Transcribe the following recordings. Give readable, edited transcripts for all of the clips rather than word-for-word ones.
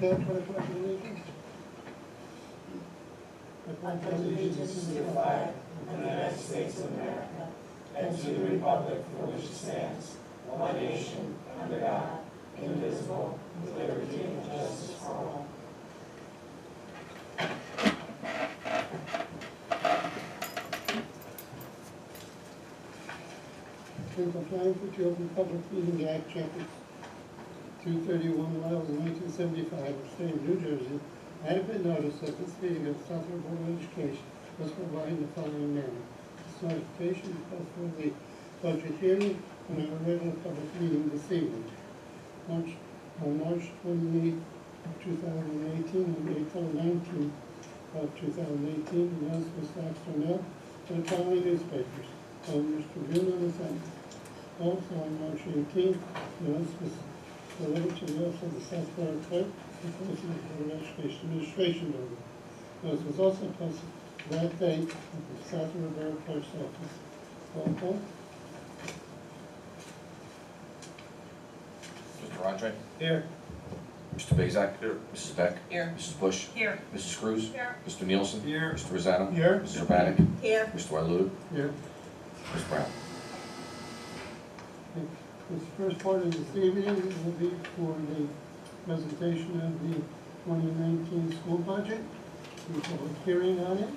stand for the pledge of allegiance. I pledge allegiance to the flag of the United States of America and to the republic for which it stands, one nation, under God, indivisible, with liberty and justice for all. In compliance with the Open Public Meeting Act, Chapter 231, laws of 1975, of the state of New Jersey, adequate notice that this meeting of Southern Board of Education was provided in the following manner. This notification is posted for the budget hearing and our regular public meeting this evening. On March 28, 2018 and April 19 of 2018, announcements last are now in the following newspapers. Mr. Tribune on the Senate. Also on March 18th, announcements delivered to the office of the South Florida Clerk and posted in the Board of Education Administration Building. Notice was also posted that day at the South Florida Borough Clerk's office. Roll call. Mr. Roderick? Here. Mr. Bezak? Here. Mrs. Beck? Here. Mrs. Bush? Here. Mrs. Cruz? Here. Mr. Nielsen? Here. Mr. Rosanna? Here. Mrs. Urbanic? Here. Mr. Waludo? Here. Ms. Brown? This first part of this evening will be for the presentation of the 2019 school budget, the public hearing on it.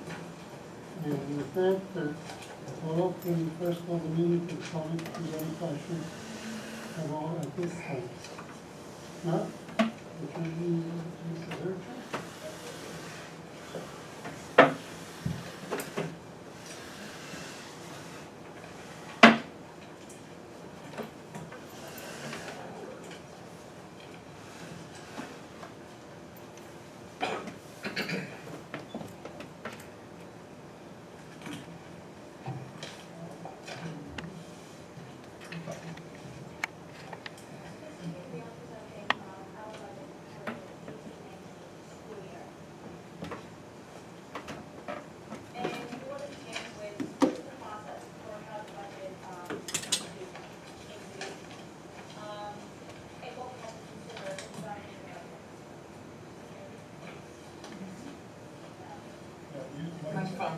And with that, we'll open the first part of the meeting for the public to any questions at all at this time. Not? Mr. Zurcher? Microphone.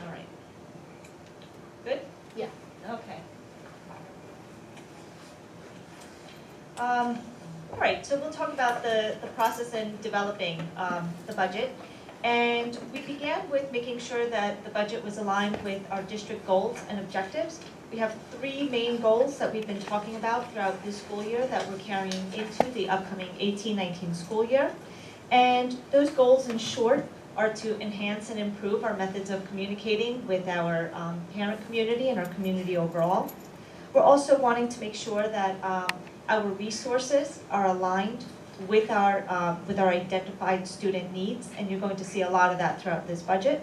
All right. Good? Yeah. Okay. All right, so we'll talk about the process in developing the budget. And we began with making sure that the budget was aligned with our district goals and objectives. We have three main goals that we've been talking about throughout this school year that we're carrying into the upcoming 18-19 school year. And those goals, in short, are to enhance and improve our methods of communicating with our parent community and our community overall. We're also wanting to make sure that our resources are aligned with our identified student needs, and you're going to see a lot of that throughout this budget.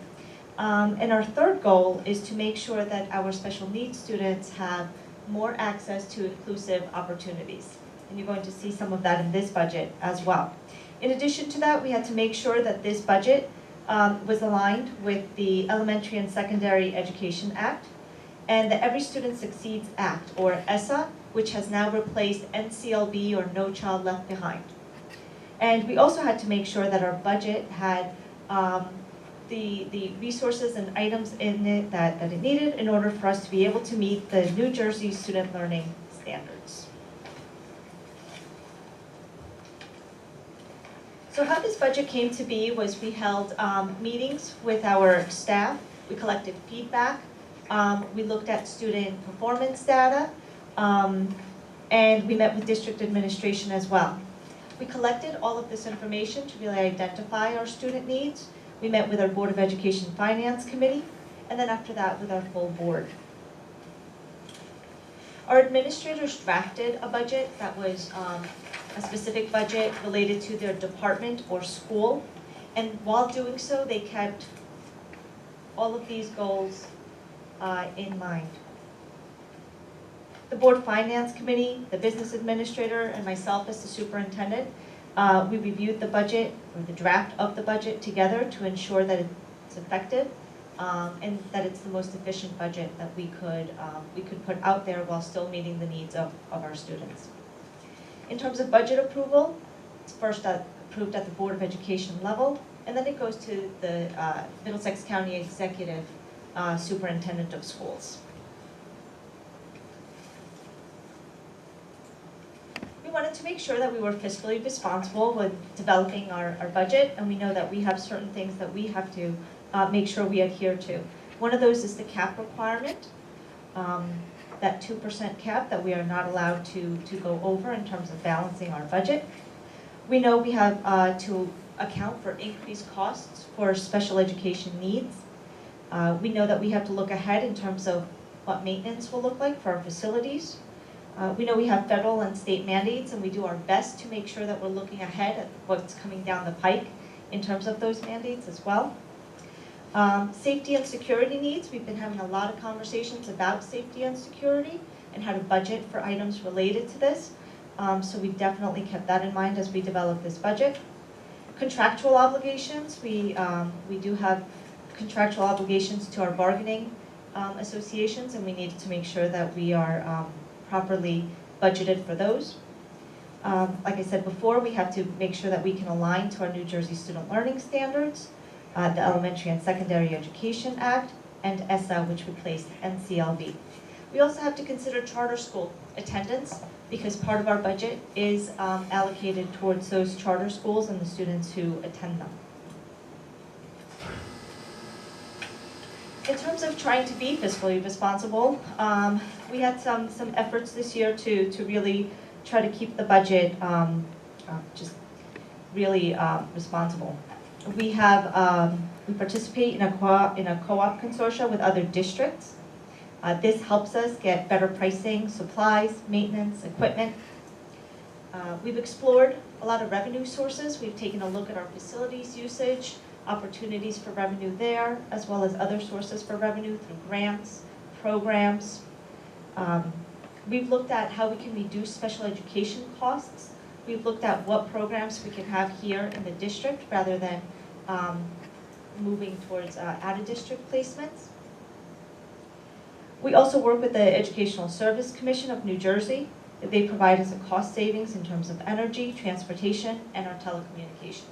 And our third goal is to make sure that our special needs students have more access to inclusive opportunities. And you're going to see some of that in this budget as well. In addition to that, we had to make sure that this budget was aligned with the Elementary and Secondary Education Act and the Every Student Succeeds Act, or ESSA, which has now replaced NCLB, or No Child Left Behind. And we also had to make sure that our budget had the resources and items in it that it needed in order for us to be able to meet the New Jersey student learning standards. So how this budget came to be was we held meetings with our staff, we collected feedback, we looked at student performance data, and we met with district administration as well. We collected all of this information to really identify our student needs. We met with our Board of Education Finance Committee, and then after that with our full board. Our administrators drafted a budget that was a specific budget related to their department or school, and while doing so, they kept all of these goals in mind. The Board Finance Committee, the business administrator, and myself as the superintendent, we reviewed the budget, or the draft of the budget together to ensure that it's effective, and that it's the most efficient budget that we could put out there while still meeting the needs of our students. In terms of budget approval, it's first approved at the Board of Education level, and then it goes to the Middlesex County Executive Superintendent of Schools. We wanted to make sure that we were fiscally responsible with developing our budget, and we know that we have certain things that we have to make sure we adhere to. One of those is the cap requirement, that 2% cap that we are not allowed to go over in terms of balancing our budget. We know we have to account for increased costs for special education needs. We know that we have to look ahead in terms of what maintenance will look like for our facilities. We know we have federal and state mandates, and we do our best to make sure that we're looking ahead at what's coming down the pike in terms of those mandates as well. Safety and security needs, we've been having a lot of conversations about safety and security and how to budget for items related to this. So we definitely kept that in mind as we developed this budget. Contractual obligations, we do have contractual obligations to our bargaining associations, and we needed to make sure that we are properly budgeted for those. Like I said before, we have to make sure that we can align to our New Jersey Student Learning Standards, the Elementary and Secondary Education Act, and ESSA, which replaced NCLB. We also have to consider charter school attendance, because part of our budget is allocated towards those charter schools and the students who attend them. In terms of trying to be fiscally responsible, we had some efforts this year to really try to keep the budget just really responsible. We participate in a co-op consortia with other districts. This helps us get better pricing, supplies, maintenance, equipment. We've explored a lot of revenue sources. We've taken a look at our facilities usage, opportunities for revenue there, as well as other sources for revenue through grants, programs. We've looked at how we can reduce special education costs. We've looked at what programs we can have here in the district rather than moving towards out-of-district placements. We also work with the Educational Service Commission of New Jersey. They provide us a cost savings in terms of energy, transportation, and our telecommunications.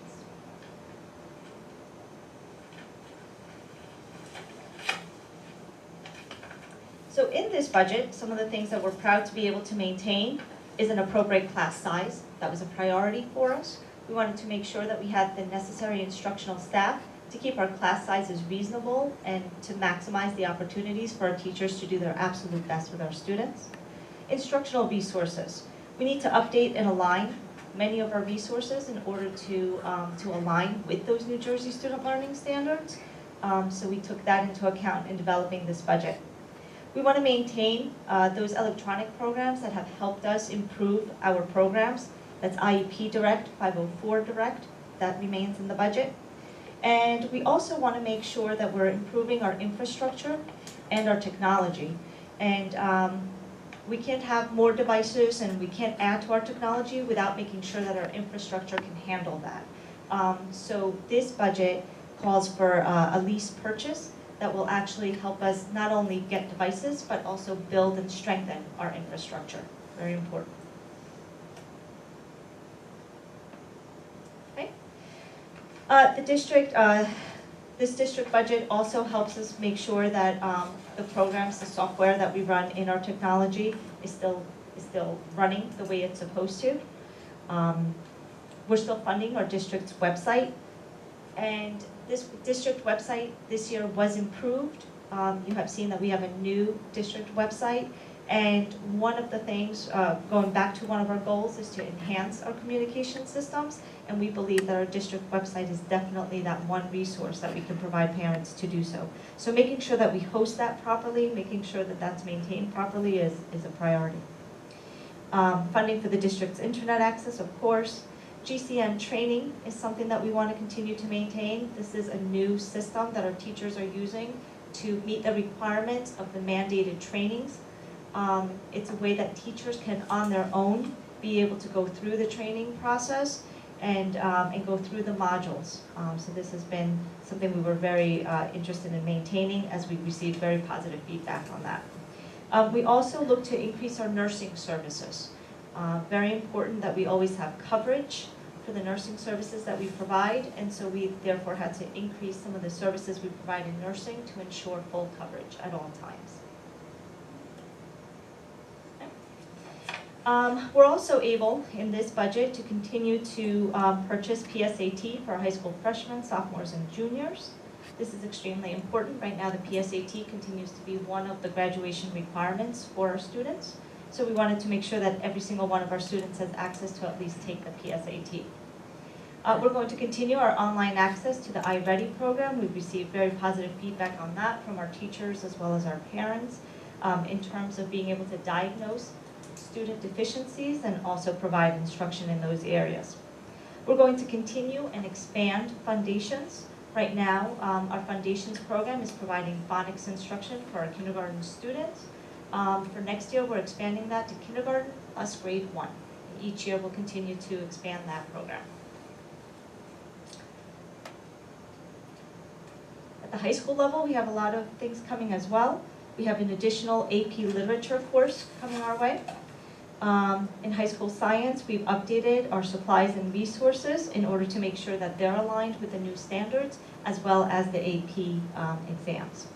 So in this budget, some of the things that we're proud to be able to maintain is an appropriate class size. That was a priority for us. We wanted to make sure that we had the necessary instructional staff to keep our class sizes reasonable and to maximize the opportunities for our teachers to do their absolute best with our students. Instructional resources. We need to update and align many of our resources in order to align with those New Jersey Student Learning Standards. So we took that into account in developing this budget. We want to maintain those electronic programs that have helped us improve our programs. That's IEP Direct, 504 Direct, that remains in the budget. And we also want to make sure that we're improving our infrastructure and our technology. And we can't have more devices and we can't add to our technology without making sure that our infrastructure can handle that. So this budget calls for a lease purchase that will actually help us not only get devices, but also build and strengthen our infrastructure. Very important. Okay. This district budget also helps us make sure that the programs, the software that we run in our technology is still running the way it's supposed to. We're still funding our district's website, and this district website this year was improved. You have seen that we have a new district website, and one of the things, going back to one of our goals, is to enhance our communication systems, and we believe that our district website is definitely that one resource that we can provide parents to do so. So making sure that we host that properly, making sure that that's maintained properly is a priority. Funding for the district's internet access, of course. GCN training is something that we want to continue to maintain. This is a new system that our teachers are using to meet the requirements of the mandated trainings. It's a way that teachers can, on their own, be able to go through the training process and go through the modules. So this has been something we were very interested in maintaining, as we received very positive feedback on that. We also look to increase our nursing services. Very important that we always have coverage for the nursing services that we provide, and so we therefore had to increase some of the services we provide in nursing to ensure full coverage at all times. We're also able, in this budget, to continue to purchase PSAT for our high school freshmen, sophomores, and juniors. This is extremely important. Right now, the PSAT continues to be one of the graduation requirements for our students. So we wanted to make sure that every single one of our students has access to at least take the PSAT. We're going to continue our online access to the iReady program. We've received very positive feedback on that from our teachers as well as our parents in terms of being able to diagnose student deficiencies and also provide instruction in those areas. We're going to continue and expand foundations. Right now, our foundations program is providing phonics instruction for our kindergarten students. For next year, we're expanding that to kindergarten plus grade 1. Each year, we'll continue to expand that program. At the high school level, we have a lot of things coming as well. We have an additional AP Literature course coming our way. In high school science, we've updated our supplies and resources in order to make sure that they're aligned with the new standards as well as the AP exams.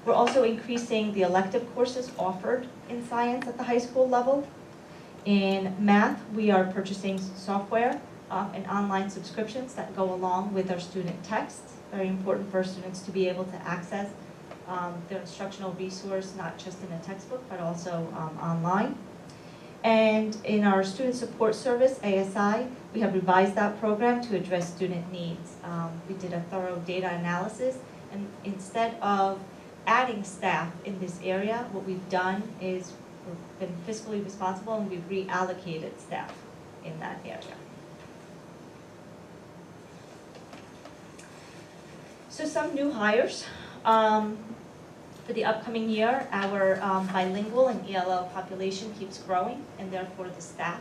We're also increasing the elective courses offered in science at the high school level. In math, we are purchasing software and online subscriptions that go along with our student texts. Very important for our students to be able to access their instructional resource, not just in a textbook, but also online. And in our student support service, ASI, we have revised that program to address student needs. We did a thorough data analysis, and instead of adding staff in this area, what we've done is we've been fiscally responsible and we've reallocated staff in that area. So some new hires. For the upcoming year, our bilingual and ELL population keeps growing, and therefore the staff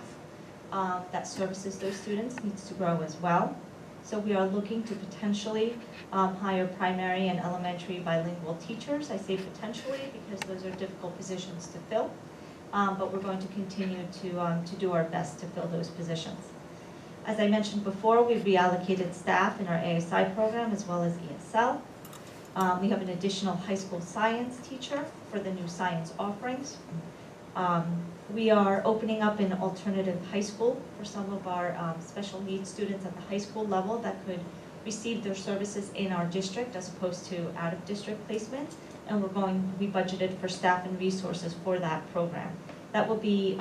that services those students needs to grow as well. So we are looking to potentially hire primary and elementary bilingual teachers. I say potentially because those are difficult positions to fill, but we're going to continue to do our best to fill those positions. As I mentioned before, we've reallocated staff in our ASI program as well as ESL. We have an additional high school science teacher for the new science offerings. We are opening up an alternative high school for some of our special needs students at the high school level that could receive their services in our district as opposed to out-of-district placement. And we budgeted for staff and resources for that program. That will be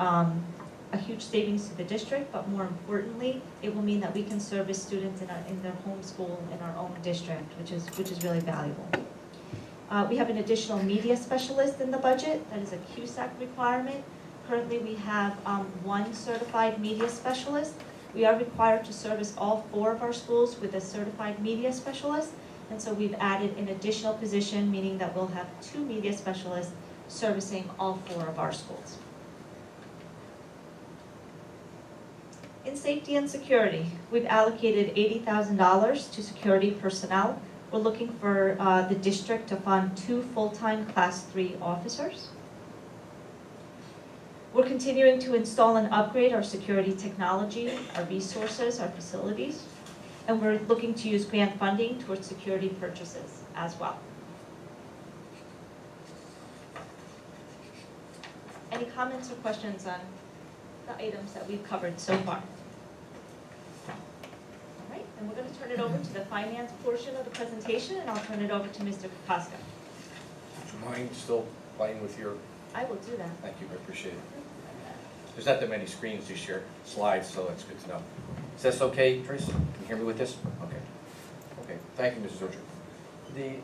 a huge savings to the district, but more importantly, it will mean that we can service students in their home school in our own district, which is really valuable. We have an additional media specialist in the budget. That is a QSAC requirement. Currently, we have one certified media specialist. We are required to service all 4 of our schools with a certified media specialist, and so we've added an additional position, meaning that we'll have 2 media specialists servicing all 4 of our schools. In safety and security, we've allocated $80,000 to security personnel. We're looking for the district to fund 2 full-time Class 3 officers. We're continuing to install and upgrade our security technology, our resources, our facilities, and we're looking to use grant funding towards security purchases as well. Any comments or questions on the items that we've covered so far? All right, and we're going to turn it over to the finance portion of the presentation, and I'll turn it over to Mr. Kokoska. Would you mind still playing with your, I will do that. thank you, I appreciate it. There's not that many screens to share slides, so that's good to know. Is this okay, Trace? Can you hear me with this? Okay. Okay, thank you, Mrs. Orchard.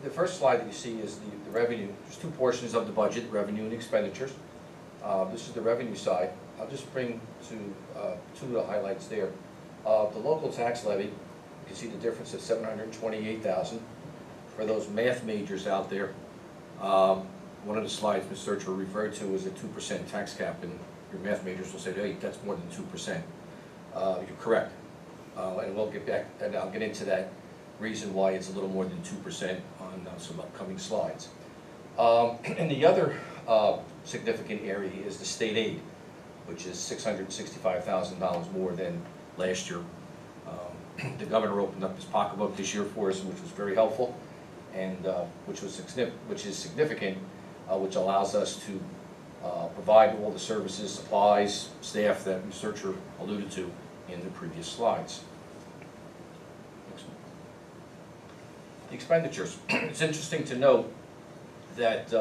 The first slide that you see is the revenue. There's 2 portions of the budget, revenue and expenditures. This is the revenue side. I'll just bring to 2 of the highlights there. The local tax levy, you can see the difference at $728,000. For those math majors out there, one of the slides Ms. Searcher referred to is a 2% tax cap, and your math majors will say, hey, that's more than 2%. You're correct. and we'll get back, and I'll get into that reason why it's a little more than 2% on some upcoming slides. And the other significant area is the state aid, which is $665,000 more than last year. The governor opened up his pocketbook this year for us, which was very helpful, and which is significant, which allows us to provide all the services, supplies, staff that the researcher alluded to in the previous slides. Next one. The expenditures. It's interesting to note that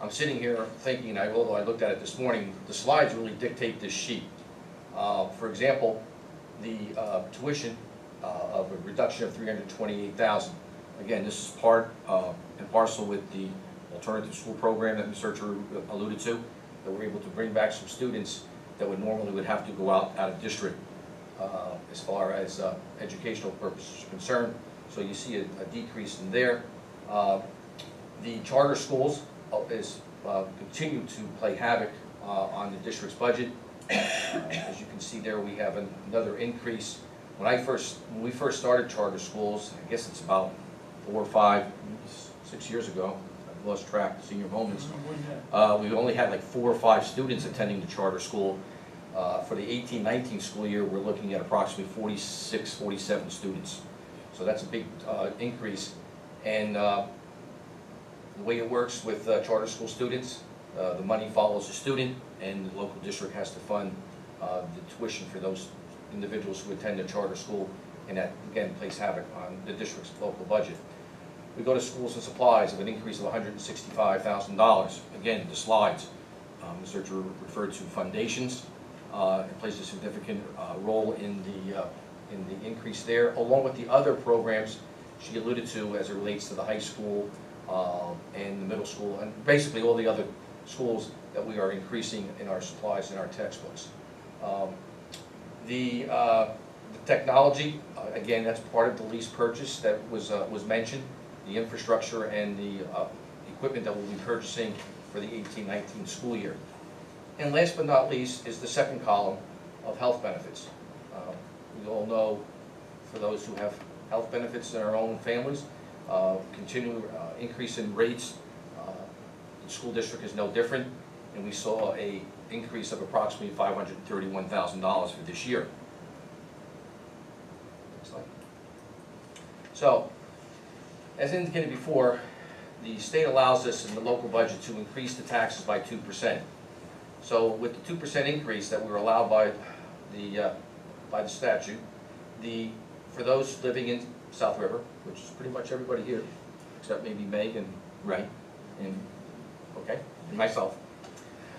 I'm sitting here thinking, although I looked at it this morning, the slides really dictate this sheet. For example, the tuition of a reduction of $328,000. Again, this is part and parcel with the alternative school program that the researcher alluded to, that we're able to bring back some students that would have to go out of district as far as educational purposes are concerned. So you see a decrease in there. The charter schools continue to play havoc on the district's budget. As you can see there, we have another increase. When we first started charter schools, I guess it's about 4 or 5, 6 years ago, I've lost track of senior moments, we only had like 4 or 5 students attending the charter school. For the 18-19 school year, we're looking at approximately 46, 47 students. So that's a big increase. And the way it works with charter school students, the money follows the student, and the local district has to fund the tuition for those individuals who attend a charter school, and that, again, plays havoc on the district's local budget. We go to schools and supplies of an increase of $165,000. Again, the slides, Mr. Drew referred to foundations. It plays a significant role in the increase there, along with the other programs she alluded to as it relates to the high school and the middle school, and basically all the other schools that we are increasing in our supplies and our textbooks. The technology, again, that's part of the lease purchase that was mentioned, the infrastructure and the equipment that we'll be purchasing for the 18-19 school year. And last but not least is the second column of health benefits. We all know, for those who have health benefits in our own families, continuing increase in rates. The school district is no different, and we saw an increase of approximately $531,000 for this year. Next slide. So, as indicated before, the state allows us in the local budget to increase the taxes by 2%. So with the 2% increase that we were allowed by the statute, for those living in South River, which is pretty much everybody here, except maybe Meg and Ray, and myself.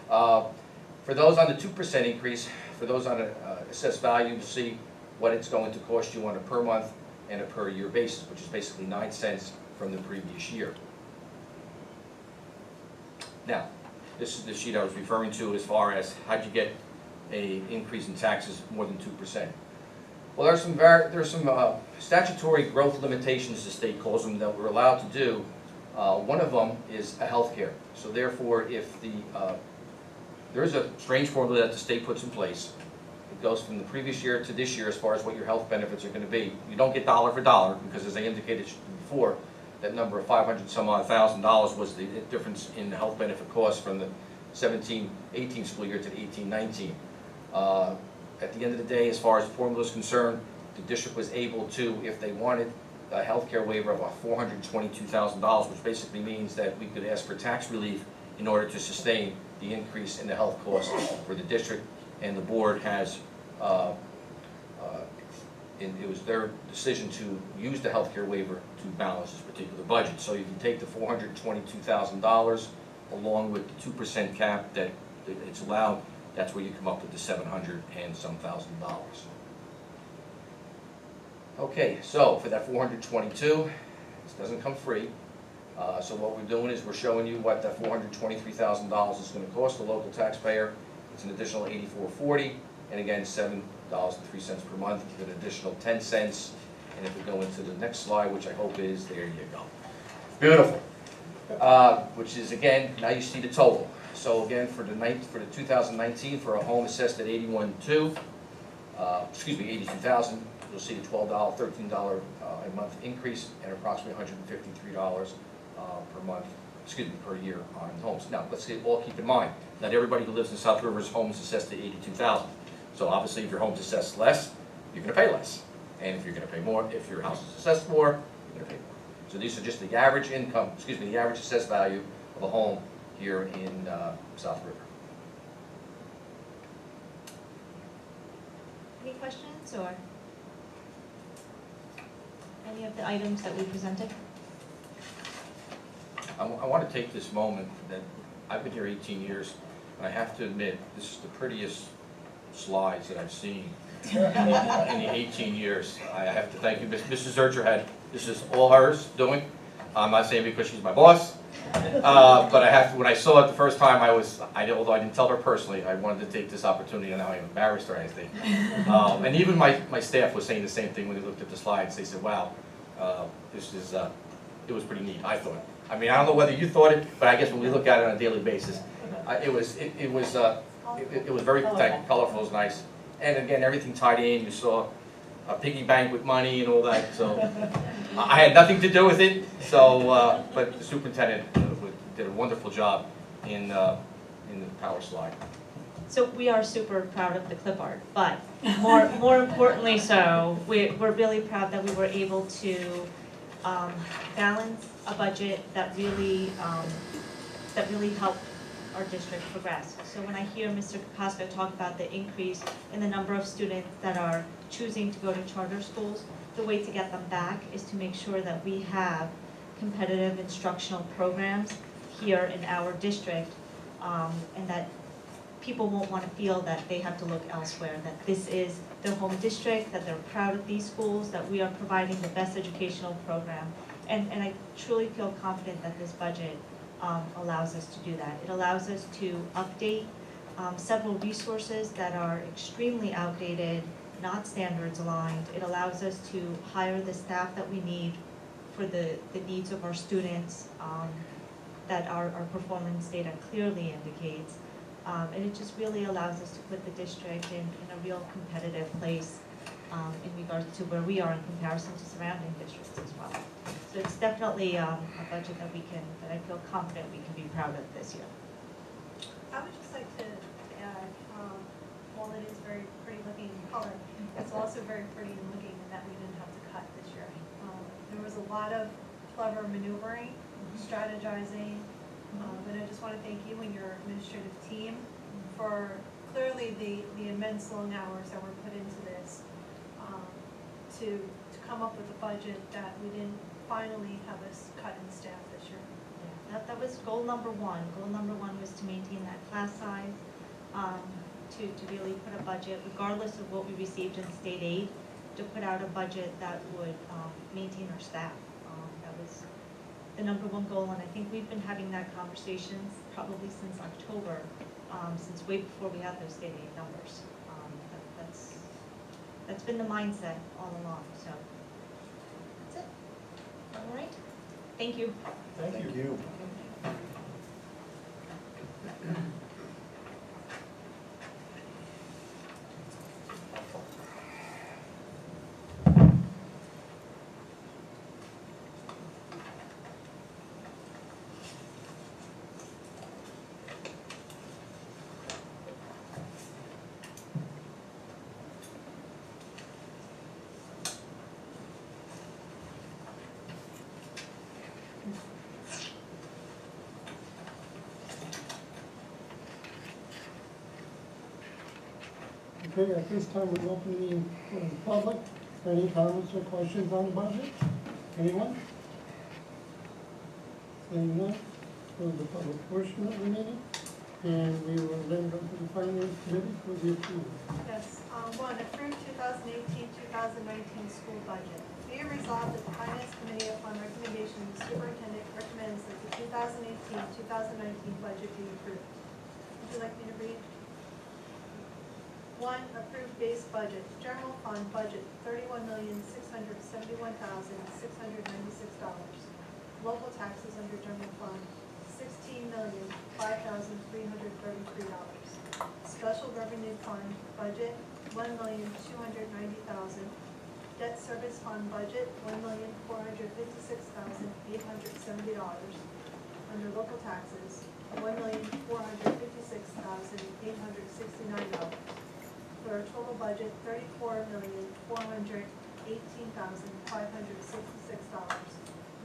For those on the 2% increase, for those on an assessed value, you see what it's going to cost you on a per month and a per year basis, which is basically 9 cents from the previous year. Now, this is the sheet I was referring to as far as how'd you get an increase in taxes more than 2%. Well, there's some statutory growth limitations, the state calls them, that we're allowed to do. One of them is a health care. So therefore, if there is a strange formula that the state puts in place. It goes from the previous year to this year as far as what your health benefits are going to be. You don't get dollar for dollar because, as I indicated before, that number of $500-some-odd thousand was the difference in the health benefit costs from the 17-18 school year to the 18-19. At the end of the day, as far as the formula is concerned, the district was able to, if they wanted a health care waiver of $422,000, which basically means that we could ask for tax relief in order to sustain the increase in the health costs for the district, and the board has, it was their decision to use the health care waiver to balance this particular budget. So you can take the $422,000 along with the 2% cap that it's allowed, that's where you come up with the $700-and-some thousand. Okay, so for that 422, this doesn't come free. So what we're doing is we're showing you what that $423,000 is going to cost the local taxpayer. It's an additional $84.40, and again $7.03 per month, with an additional 10 cents. And if we go into the next slide, which I hope is, there you go. Beautiful. Which is, again, now you see the total. So again, for the 2019, for a home assessed at $81.2, $82,000. You'll see a $12, $13 a month increase and approximately $153 per month, per year on homes. Now, all keep in mind, not everybody who lives in South River's home is assessed to $82,000. So obviously, if your home's assessed less, you're going to pay less. And if you're going to pay more, if your house is assessed more, you're going to pay more. So these are just the average income, the average assessed value of a home here in South River. Any questions or any of the items that we presented? I want to take this moment that I've been here 18 years, and I have to admit, this is the prettiest slides that I've seen in the 18 years. I have to thank you, Mrs. Zurcher this is all hers doing. I'm not saying because she's my boss, but I have to, when I saw it the first time, although I didn't tell her personally, I wanted to take this opportunity, and now I'm embarrassed or anything. And even my staff was saying the same thing when they looked at the slides. They said, wow, it was pretty neat, I thought. I mean, I don't know whether you thought it, but I guess when we look at it on a daily basis, it was very colorful, it was nice. And again, everything tied in. You saw a piggy bank with money and all that. So I had nothing to do with it. So, but the superintendent did a wonderful job in the power slide. So we are super proud of the clip art, but more importantly, so we're really proud that we were able to balance a budget that really helped our district progress. So when I hear Mr. Kokoska talk about the increase in the number of students that are choosing to go to charter schools, the way to get them back is to make sure that we have competitive instructional programs here in our district, and that people won't want to feel that they have to look elsewhere, that this is their home district, that they're proud of these schools, that we are providing the best educational program. And I truly feel confident that this budget allows us to do that. It allows us to update several resources that are extremely outdated, not standards aligned. It allows us to hire the staff that we need for the needs of our students that our performance data clearly indicates. And it just really allows us to put the district in a real competitive place in regards to where we are in comparison to surrounding districts as well. So it's definitely a budget that I feel confident we can be proud of this year. I would just like to add, while it is very pretty looking in color, it's also very pretty looking in that we didn't have to cut this year. There was a lot of clever maneuvering, strategizing, but I just want to thank you and your administrative team for clearly the immense long hours that were put into this to come up with a budget that we didn't finally have us cut in staff this year. Yeah, that was goal number one. Goal number one was to maintain that class size, to really put a budget, regardless of what we received in state aid, to put out a budget that would maintain our staff. That was the number one goal, and I think we've been having that conversation probably since October, since way before we had those state aid numbers. That's been the mindset all along, so that's it. All right, thank you. Thank you. Okay, at this time, we're opening for the public. Any comments or questions on the budget? Anyone? Seeing none, close the public portion of the meeting, and we will then go to the finance committee for the approval. Yes, one, approve 2018-2019 school budget. Be it resolved that the finance committee, upon recommendation of the superintendent, recommends that the 2018-2019 budget be approved. Would you like me to read? One, approve base budget, general fund budget, $31,671,696. Local taxes under general fund, $16,005,333. Special Revenue Fund budget, $1,290,000. Debt Service Fund budget, $1,456,870. Under local taxes, $1,456,869. For a total budget, $34,418,566.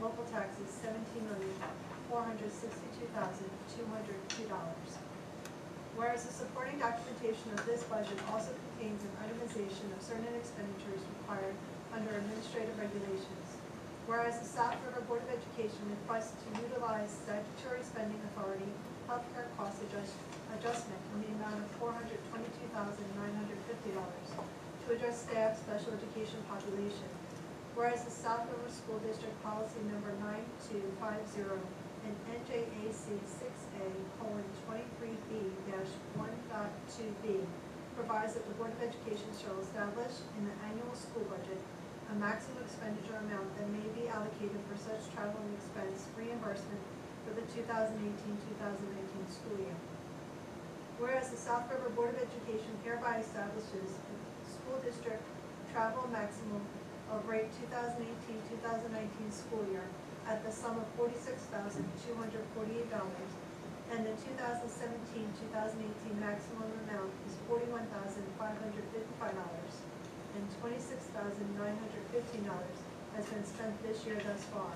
Local taxes, $17,462,202. Whereas the supporting documentation of this budget also contains an itemization of certain expenditures required under administrative regulations. Whereas the South River Board of Education requests to utilize statutory spending authority healthcare cost adjustment in the amount of $422,950 to address staff special education population. Whereas the South River School District Policy Number 9250 and NJAC 6A:23B-1.2b provides that the Board of Education shall establish in the annual school budget a maximum expenditure amount that may be allocated for such travel and expense reimbursement for the 2018-2019 school year. Whereas the South River Board of Education hereby establishes a school district travel maximum of rate 2018-2019 school year at the sum of $46,248, and the 2017-2018 maximum amount is $41,555, and $26,915 has been spent this year thus far.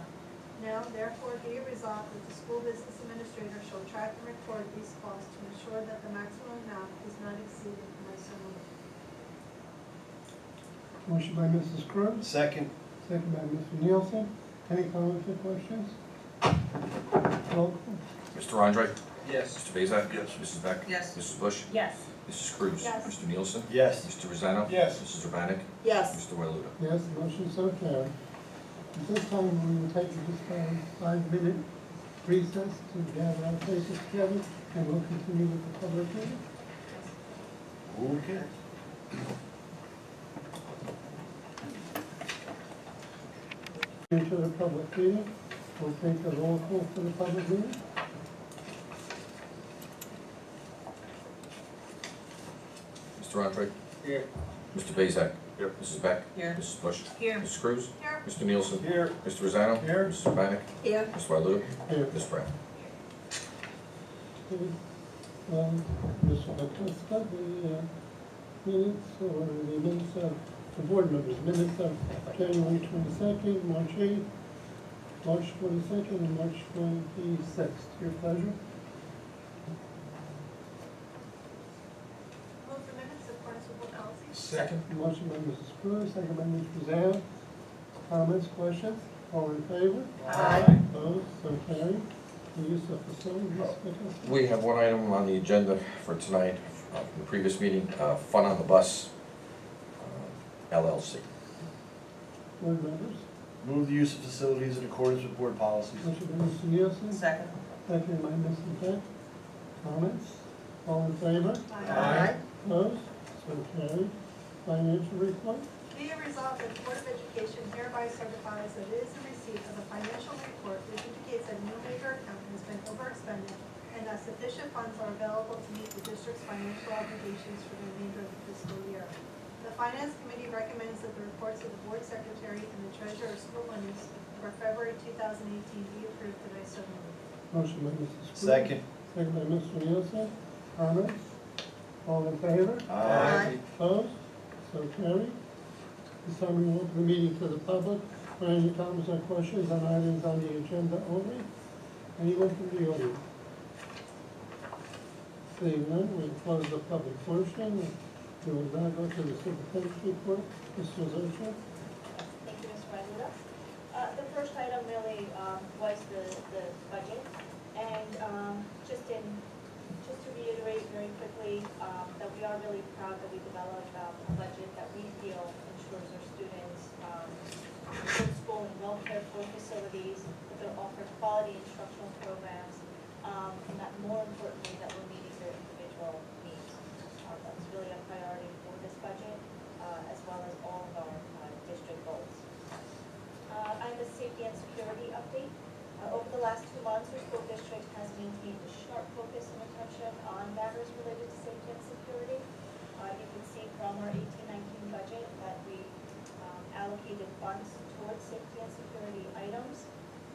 Now, therefore, be it resolved that the school business administrator shall track and record these costs to ensure that the maximum amount is not exceeded, and I so move. Motion by Mrs. Cruz, Second. second by Mr. Nielsen. Any comments or questions? Roll call. Mr. Andre? Yes. Mr. Bezak? Yes. Mrs. Beck? Yes. Mrs. Bush? Yes. Mrs. Cruz? Yes. Mr. Nielsen? Yes. Mr. Rosanna? Yes. Mrs. Urbanic? Yes. Mr. Wailuda? Yes, the motion is so carried. At this time, we will take just a 5-minute recess to gather our faces together, and we'll continue with the public hearing. Okay. Into the public meeting, we'll take a roll call for the public meeting. Mr. Andre? Here. Mr. Bezak? Here. Mrs. Beck? Here. Mrs. Bush? Here. Mrs. Cruz? Here. Mr. Nielsen? Here. Mr. Rosanna? Here. Mrs. Urbanic? Here. Mr. Wailuda? Here. Ms. Brown? Okay. Mr. Batista, the minutes, or the minutes of the board members, minutes of January 22nd, March 8th, March 22nd, and March 26th. Your pleasure. Move the minutes in accordance with board policies. Second. Motion by Mrs. Cruz, second by Mr. Zan. Comments, questions? All in favor? Aye. Opposed? So carried. The use of facilities, Mr. Batista. We have one item on the agenda for tonight, from the previous meeting, Fun on the Bus, LLC. Board members. Move the use of facilities in accordance with board policies. Motion by Mr. Nielsen, Second. second by Mrs. Beck. Comments? All in favor? Aye. Opposed? So carried. Financial report? Be it resolved that the Board of Education hereby certifies that it is in receipt of a financial report which indicates that no major account has been overexpended and that sufficient funds are available to meet the district's financial obligations for the remainder of the fiscal year. The Finance Committee recommends that the reports of the Board Secretary and the Treasurer of School Monies for February 2018 be approved, and I so move. Motion by Mrs. Cruz. Second. Second by Mr. Nielsen. Comments? All in favor? Aye. Opposed? So carried. This time we will open the meeting to the public. For any comments or questions on items on the agenda only? Anyone from the audience? Seeing none, we close the public portion. We will now go to the superintendent's report. Mr. Zercher. Thank you, Ms. Wailuda. The first item really was the budget, and just to reiterate very quickly that we are really proud that we developed a budget that we feel ensures our students good school and well-cared for facilities, that they're offered quality instructional programs, and that more importantly, that we're meeting their individual needs. That's really a priority for this budget, as well as all of our district goals. I have a safety and security update. Over the last 2 months, our school district has maintained a sharp focus and attention on matters related to safety and funds towards safety and security items.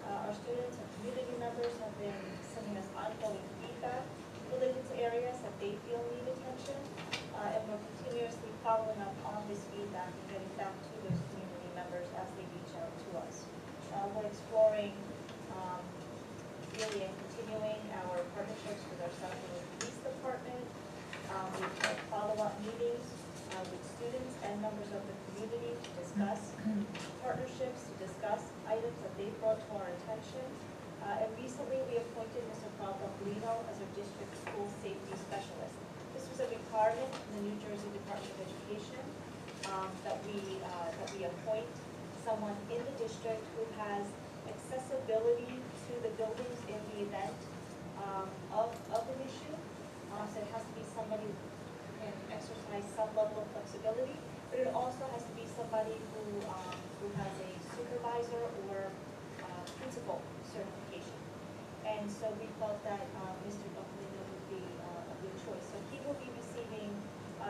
Our students and community members have been sending us ongoing feedback related to areas that they feel need attention, and we're continuously following up on this feedback and getting back to those community members as they reach out to us. We're exploring really and continuing our partnerships with our South Philly Police Department. We've had follow-up meetings with students and members of the community to discuss partnerships, to discuss items that they brought to our attention. And recently, we appointed Mr. Carl Bellino as our district school safety specialist. This was a requirement in the New Jersey Department of Education that we appoint someone in the district who has accessibility to the buildings in the event of an issue. So it has to be somebody who can exercise some level of flexibility, but it also has to be somebody who has a supervisor or principal certification. And so we felt that Mr. Bellino would be a good choice. So he will be receiving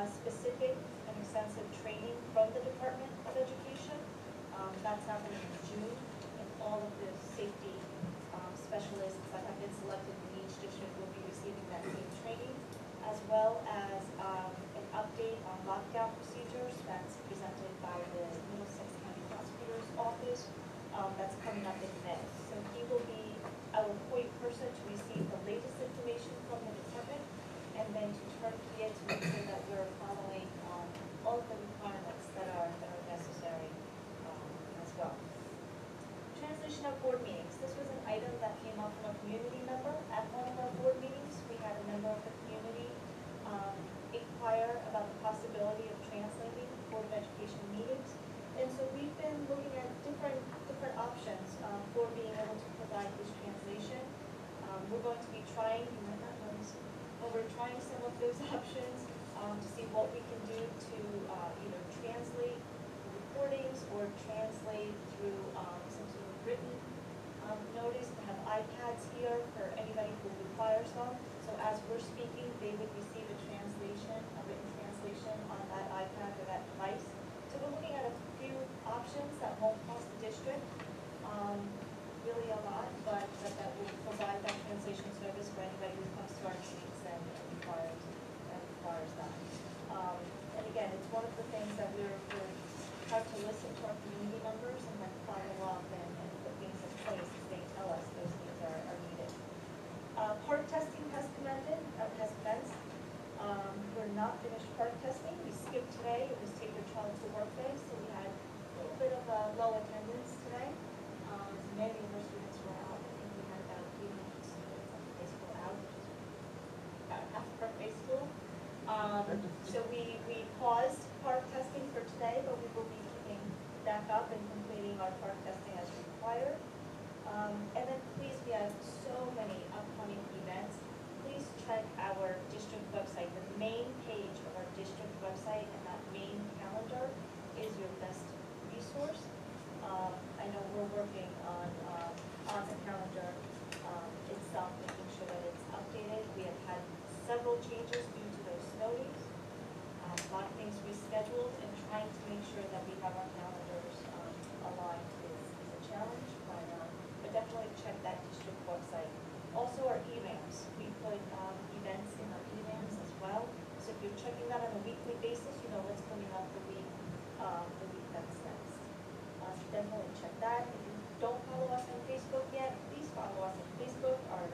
specific and extensive training from the Department of Education. That's happening in June, and all of the safety specialists that have been selected in each district will be receiving that same training, as well as an update on lockdown procedures that's presented by the Middlesex County Prosecutor's Office. That's coming up in May. So he will be our point person to receive the latest information from the department, and then to turn to it to make sure that we're following all of the requirements that are necessary as well. Translation of board meetings. This was an item that came up from a community member at one of our board meetings. We had a member of the community inquire about the possibility of translating Board of Education meetings. And so we've been looking at different options for being able to provide this translation. We're going to be trying, you might not know this, but we're trying some of those options to see what we can do to either translate recordings or translate through some sort of written notice. We have iPads here for anybody who requires them. So as we're speaking, they would receive a translation, a written translation on that iPad or that device. So we're looking at a few options that won't cost the district really a lot, but that will provide that translation service for anybody who comes to our meetings and requires that. And again, it's one of the things that we're trying to listen to our community members and then follow up and put things in place as they tell us those things are needed. Park testing has commenced. We're not finished park testing. We skipped today. It was Take Your Child to Work Day, so we had a little bit of low attendance today. Many of our students were out. I think we had about 800 students on high school out, which is about half of our high school. So we paused park testing for today, but we will be picking back up and completing our park testing as required. And then please, we have so many upcoming events. Please check our district website. The main page of our district website and that main calendar is your best resource. I know we're working on the calendar itself, making sure that it's updated. We have had several changes due to those snow days. A lot of things rescheduled, and trying to make sure that we have our calendars aligned is a challenge, but definitely check that district website. Also our emails. We put events in our emails as well. So if you're checking that on a weekly basis, you know what's coming up the week that's next. So definitely check that. If you don't follow us on Facebook yet, please follow us on Facebook. Our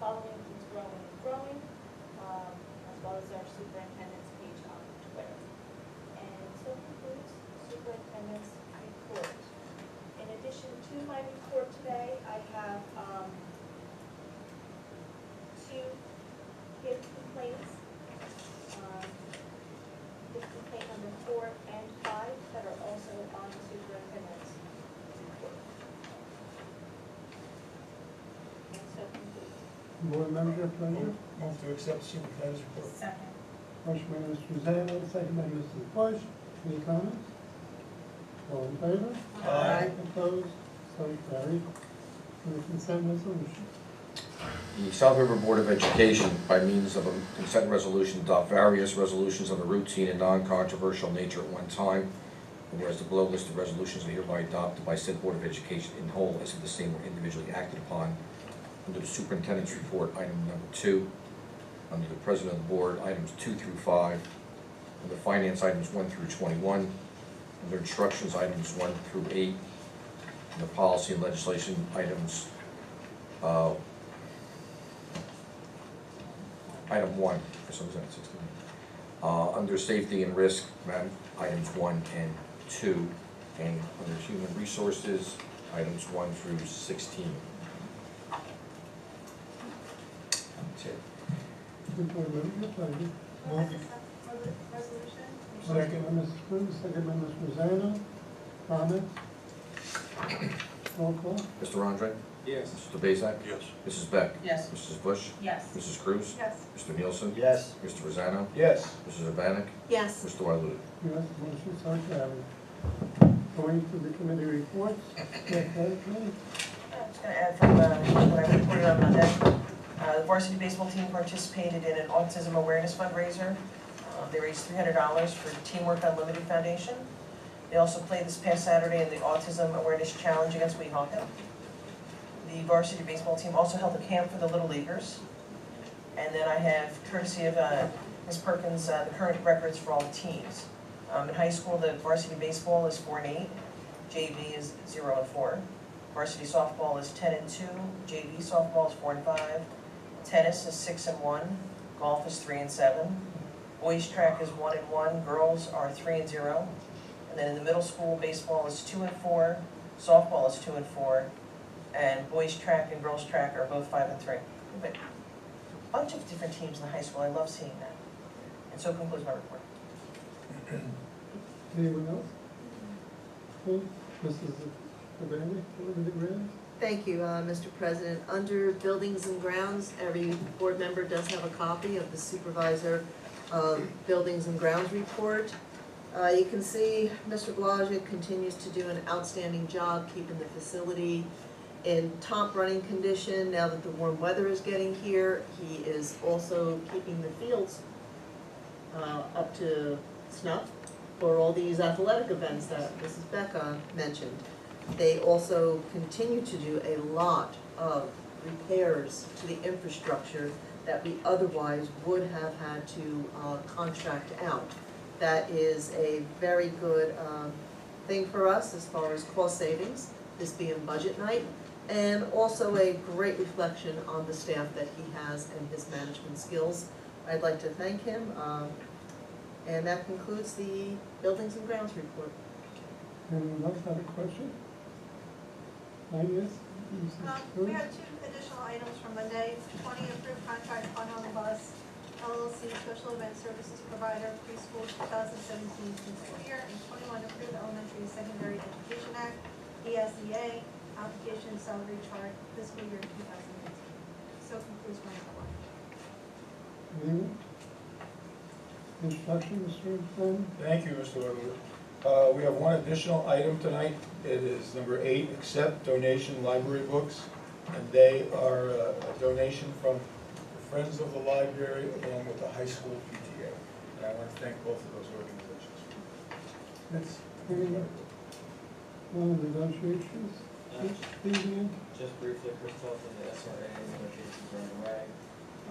following keeps growing and growing, as well as our superintendent's page on Twitter. And so concludes superintendent's report. In addition to my report today, I have two hip complaints. Hip complaint number 4 and 5 that are also on the superintendent's report. And so concludes. Board member, pleasure. Move to accept superintendent's report. Second. Motion by Mr. Zale, second by Mrs. Bush. Any comments? All in favor? Aye. Opposed? So carried. For the consent resolution. The South River Board of Education, by means of a consent resolution, adopt various resolutions of a routine and non-controversial nature at one time. And whereas the below list of resolutions are hereby adopted by said Board of Education in whole as if the same were individually acted upon. Under the Superintendent's Report, item number 2. Under the President of the Board, items 2 through 5. Under Finance, items 1 through 21. Under Instructions, items 1 through 8. Under Policy and Legislation, items, item 1, for some reason, 16. Under Safety and Risk, items 1 and 2. And under Human Resources, items 1 through 16. That's it. Good board member, your pleasure. Move for the resolution. Motion by Mrs. Cruz, second by Ms. Rosano. Comments? Roll call. Mr. Andre? Yes. Mr. Bezak? Yes. Mrs. Beck? Yes. Mrs. Bush? Yes. Mrs. Cruz? Yes. Mr. Nielsen? Yes. Mr. Rosanna? Yes. Mrs. Urbanek? Yes. Mr. Wyloo? Yes, motion so carried. Going to the committee reports. Athletic committee. I'm just going to add from what I reported on Monday. The varsity baseball team participated in an autism awareness fundraiser. They raised $300 for Teamwork Unlimited Foundation. They also played this past Saturday in the Autism Awareness Challenge against Weehawken. The varsity baseball team also held a camp for the Little Leaguers. And then I have, courtesy of Ms. Perkins, the current records for all the teams. In high school, the varsity baseball is 4-8, JV is 0-4. Varsity softball is 10-2, JV softball is 4-5. Tennis is 6-1, golf is 3-7. Boys track is 1-1, girls are 3-0. And then in the middle school, baseball is 2-4, softball is 2-4, and boys track and girls track are both 5-3. But a bunch of different teams in the high school, I love seeing that. And so concludes my report. Anyone else? Okay. Mrs. Urbanek, over the grants. Thank you, Mr. President. Under Buildings and Grounds, every board member does have a copy of the Supervisor Buildings and Grounds report. You can see Mr. Blodgett continues to do an outstanding job keeping the facility in top running condition. Now that the warm weather is getting here, he is also keeping the fields up to snuff for all these athletic events that Mrs. Becca mentioned. They also continue to do a lot of repairs to the infrastructure that we otherwise would have had to contract out. That is a very good thing for us as far as cost savings, this being budget night, and also a great reflection on the staff that he has and his management skills. I'd like to thank him, and that concludes the Buildings and Grounds report. Anyone else have a question? Finance? Mrs. Cruz? We have two additional items from Monday. 20, approved contract on the bus, LLC, special event services provider, preschool 2017 school year, and 21, approved elementary and secondary education act, ESEA, application salary chart, fiscal year 2018. So concludes my report. Anyone? Instruction, Mr. Flynn? Thank you, Mr. Wyloo. We have one additional item tonight. It is number 8, accept donation library books. And they are a donation from the Friends of the Library along with the high school PTA. And I want to thank both of those organizations. That's anyone? Negotiations? Steve? Just briefly, Christoph, the SRA negotiations are underway.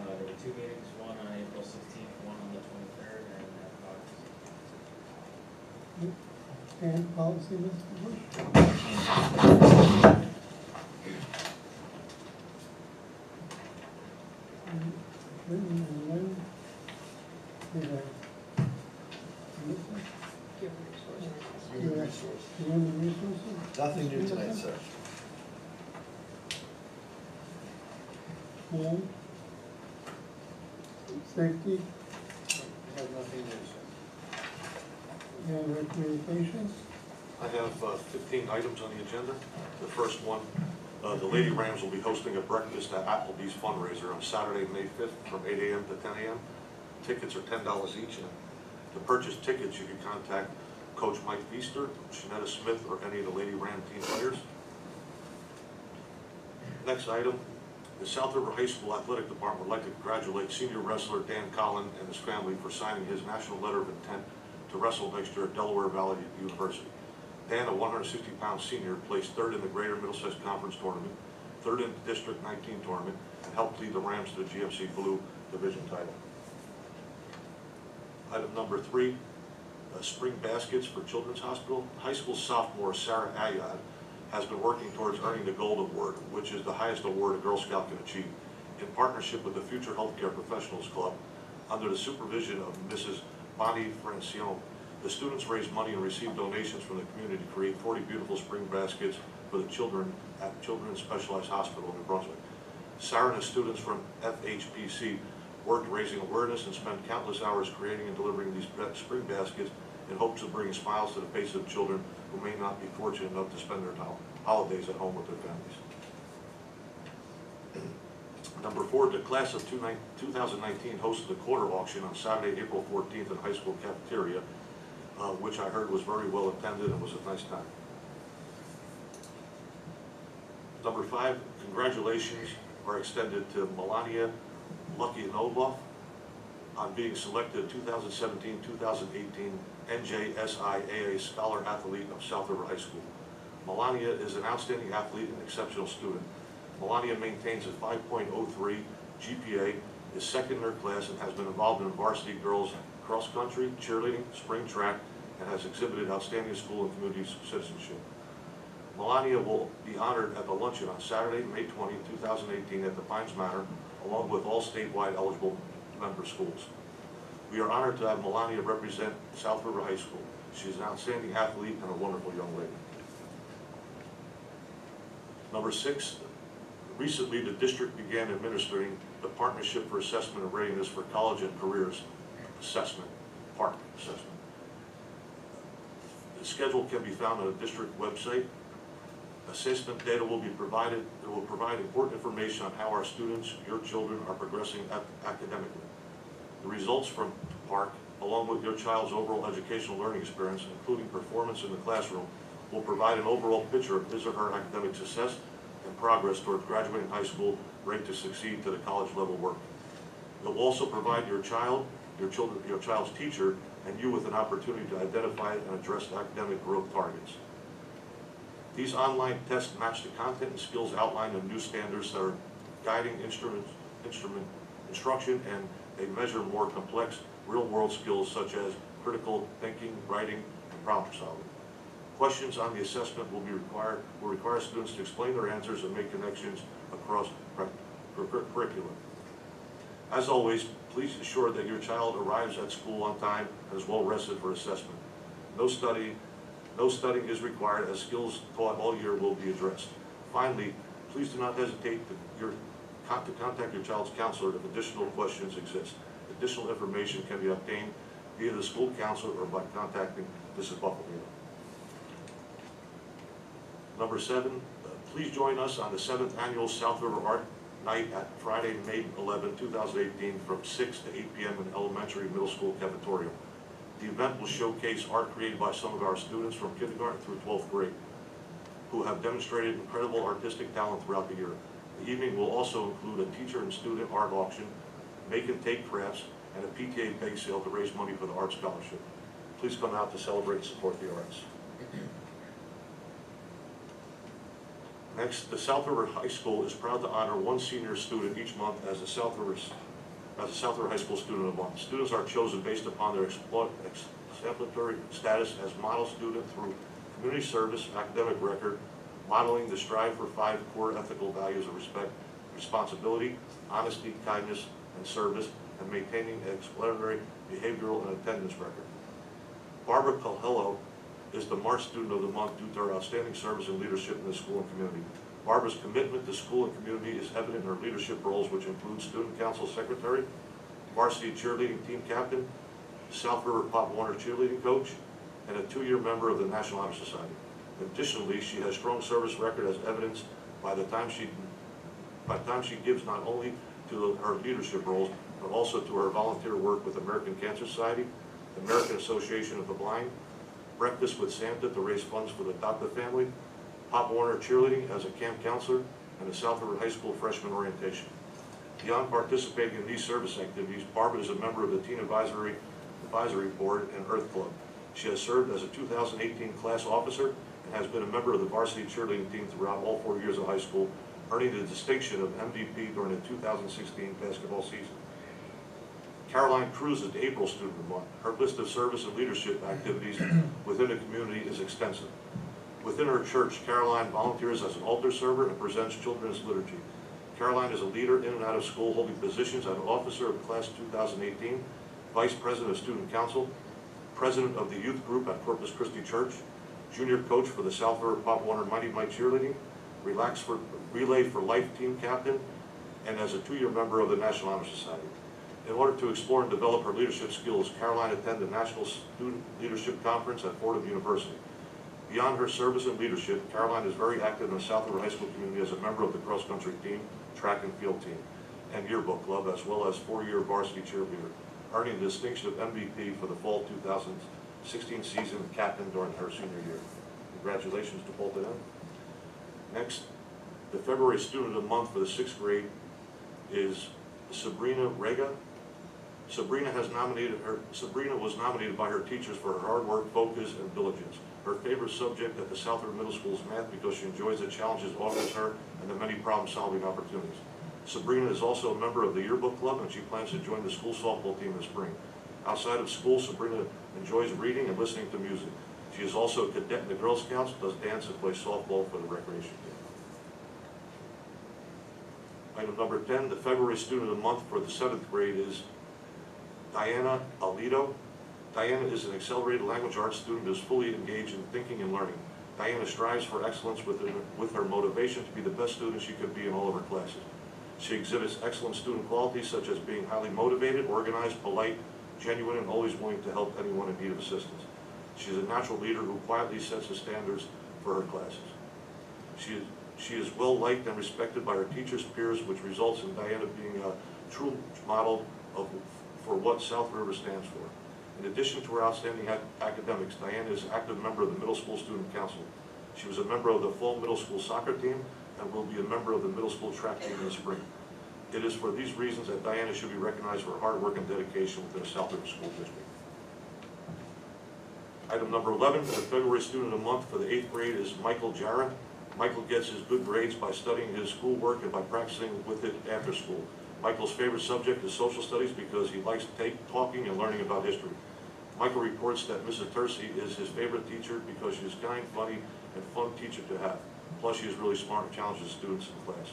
There were 2 meetings, one on April 16th, one on the 23rd, and August. And policy, Mr. Bush? Human resources. Human resources? Nothing new tonight, sir. And safety I have nothing new, sir. and communications? I have 15 items on the agenda. The first one, the Lady Rams will be hosting a breakfast at Applebee's fundraiser on Saturday, May 5th from 8 a.m. to 10 a.m. Tickets are $10 each. And to purchase tickets, you can contact Coach Mike Feaster, Shanetta Smith, or any of the Lady Ram team players. Next item, the South River High School Athletic Department would like to congratulate senior wrestler Dan Collin and his family for signing his national letter of intent to wrestle next year at Delaware Valley University. Dan, a 160-pound senior, placed third in the Greater Middlesex Conference Tournament, third in the District 19 tournament, and helped lead the Rams to the GMC Blue Division title. Item number 3, spring baskets for Children's Hospital. High school sophomore Sarah Ayad has been working towards earning the Gold Award, which is the highest award a Girl Scout can achieve, in partnership with the Future Healthcare Professionals Club, under the supervision of Mrs. Bonnie Francione. The students raised money and received donations from the community to create 40 beautiful spring baskets for the children at Children's Specialized Hospital in New Brunswick. Sarah and the students from FHPC worked raising awareness and spent countless hours creating and delivering these spring baskets in hopes of bringing smiles to the faces of children who may not be fortunate enough to spend their holidays at home with their families. Number 4, the class of 2019 hosted a quarter auction on Saturday, April 14th in the high school cafeteria, which I heard was very well attended and was a nice time. Number 5, congratulations are extended to Melania Lukianova on being selected 2017-2018 NJSIAA Scholar Athlete of South River High School. Melania is an outstanding athlete and exceptional student. Melania maintains a 5.03 GPA, is second in her class, and has been involved in varsity girls cross country, cheerleading, spring track, and has exhibited outstanding school and community citizenship. Melania will be honored at the luncheon on Saturday, May 20, 2018 at the Pines Manor, along with all statewide eligible member schools. We are honored to have Melania represent South River High School. She is an outstanding athlete and a wonderful young lady. Number 6, recently the district began administering the Partnership for Assessment of Readiness for College and Careers Assessment, PARC assessment. The schedule can be found on the district website. Assessment data will be provided. It will provide important information on how our students, your children, are progressing academically. The results from PARC, along with your child's overall educational learning experience, including performance in the classroom, will provide an overall picture of his or her academic success and progress toward graduating high school, ready to succeed to the college level work. It will also provide your child, your child's teacher, and you with an opportunity to identify and address academic growth targets. These online tests match the content and skills outlined in new standards that are guiding instruction, and they measure more complex real-world skills such as critical thinking, writing, and problem solving. Questions on the assessment will require students to explain their answers and make connections across curriculum. As always, please ensure that your child arrives at school on time and is well rested for assessment. No studying is required, as skills taught all year will be addressed. Finally, please do not hesitate to contact your child's counselor if additional questions exist. Additional information can be obtained via the school counselor or by contacting Mrs. Buffalo. Number 7, please join us on the 7th Annual South River Art Night at Friday, May 11, 2018 from 6 to 8 p.m. in elementary and middle school cafeteria. The event will showcase art created by some of our students from kindergarten through 12th grade, who have demonstrated incredible artistic talent throughout the year. The evening will also include a teacher and student art auction, make and take crafts, and a PTA bake sale to raise money for the Art Scholarship. Please come out to celebrate and support the arts. Next, the South River High School is proud to honor one senior student each month as a South River High School Student of the Month. Students are chosen based upon their exemplary status as model student through community service, academic record, modeling the strive for 5 core ethical values of respect, responsibility, honesty, kindness, and service, and maintaining an exemplary behavioral and attendance record. Barbara Calhello is the March Student of the Month due to her outstanding service and leadership in the school and community. Barbara's commitment to school and community is evident in her leadership roles, which include Student Council Secretary, Varsity Cheerleading Team Captain, South River Pop Warner Cheerleading Coach, and a 2-year member of the National Honor Society. Additionally, she has strong service record as evidenced by the time she gives not only to her leadership roles, but also to her volunteer work with American Cancer Society, the American Association of the Blind, Breakfast with Santa to raise funds for the adoptive family, Pop Warner Cheerleading as a camp counselor, and the South River High School Freshman Orientation. Beyond participating in these service activities, Barbara is a member of the Teen Advisory Advisory Board and Earth Club. She has served as a 2018 class officer and has been a member of the varsity cheerleading team throughout all 4 years of high school, earning the distinction of MVP during the 2016 basketball season. Caroline Cruz is the April Student of the Month. Her list of service and leadership activities within the community is extensive. Within her church, Caroline volunteers as an altar server and presents children's liturgy. Caroline is a leader in and out of school, holding positions as an officer of Class 2018, Vice President of Student Council, President of the Youth Group at Corpus Christi Church, Junior Coach for the South River Pop Warner Mighty Mike Cheerleading, Relay for Life Team Captain, and as a 2-year member of the National Honor Society. In order to explore and develop her leadership skills, Caroline attended the National Student Leadership Conference at Fordham University. Beyond her service and leadership, Caroline is very active in the South River High School community as a member of the cross-country team, track and field team, and yearbook club, as well as 4-year varsity cheerleader, earning the distinction of MVP for the fall 2016 season and captain during her senior year. Congratulations to both of them. Next, the February Student of the Month for the 6th grade is Sabrina Vega. Sabrina was nominated by her teachers for her hard work, focus, and diligence. Her favorite subject at the South River Middle School is math because she enjoys the challenges it offers her and the many problem-solving opportunities. Sabrina is also a member of the yearbook club, and she plans to join the school softball team this spring. Outside of school, Sabrina enjoys reading and listening to music. She is also a cadet in the Girl Scouts, does dance, and plays softball for the recreation team. Item number 10, the February Student of the Month for the 7th grade is Diana Alito. Diana is an accelerated language arts student who is fully engaged in thinking and learning. Diana strives for excellence with her motivation to be the best student she could be in all of her classes. She exhibits excellent student qualities such as being highly motivated, organized, polite, genuine, and always willing to help anyone in need of assistance. She is a natural leader who quietly sets the standards for her classes. She is well liked and respected by her teachers, peers, which results in Diana being a true model for what South River stands for. In addition to her outstanding academics, Diana is an active member of the Middle School Student Council. She was a member of the fall middle school soccer team and will be a member of the middle school track team in the spring. It is for these reasons that Diana should be recognized for her hard work and dedication within the South River School District. Item number 11, the February Student of the Month for the 8th grade is Michael Jarrett. Michael gets his good grades by studying his schoolwork and by practicing with it after school. Michael's favorite subject is social studies because he likes talking and learning about history. Michael reports that Mrs. Tercy is his favorite teacher because she is kind, funny, and fun teacher to have. Plus, she is really smart and challenges students in class.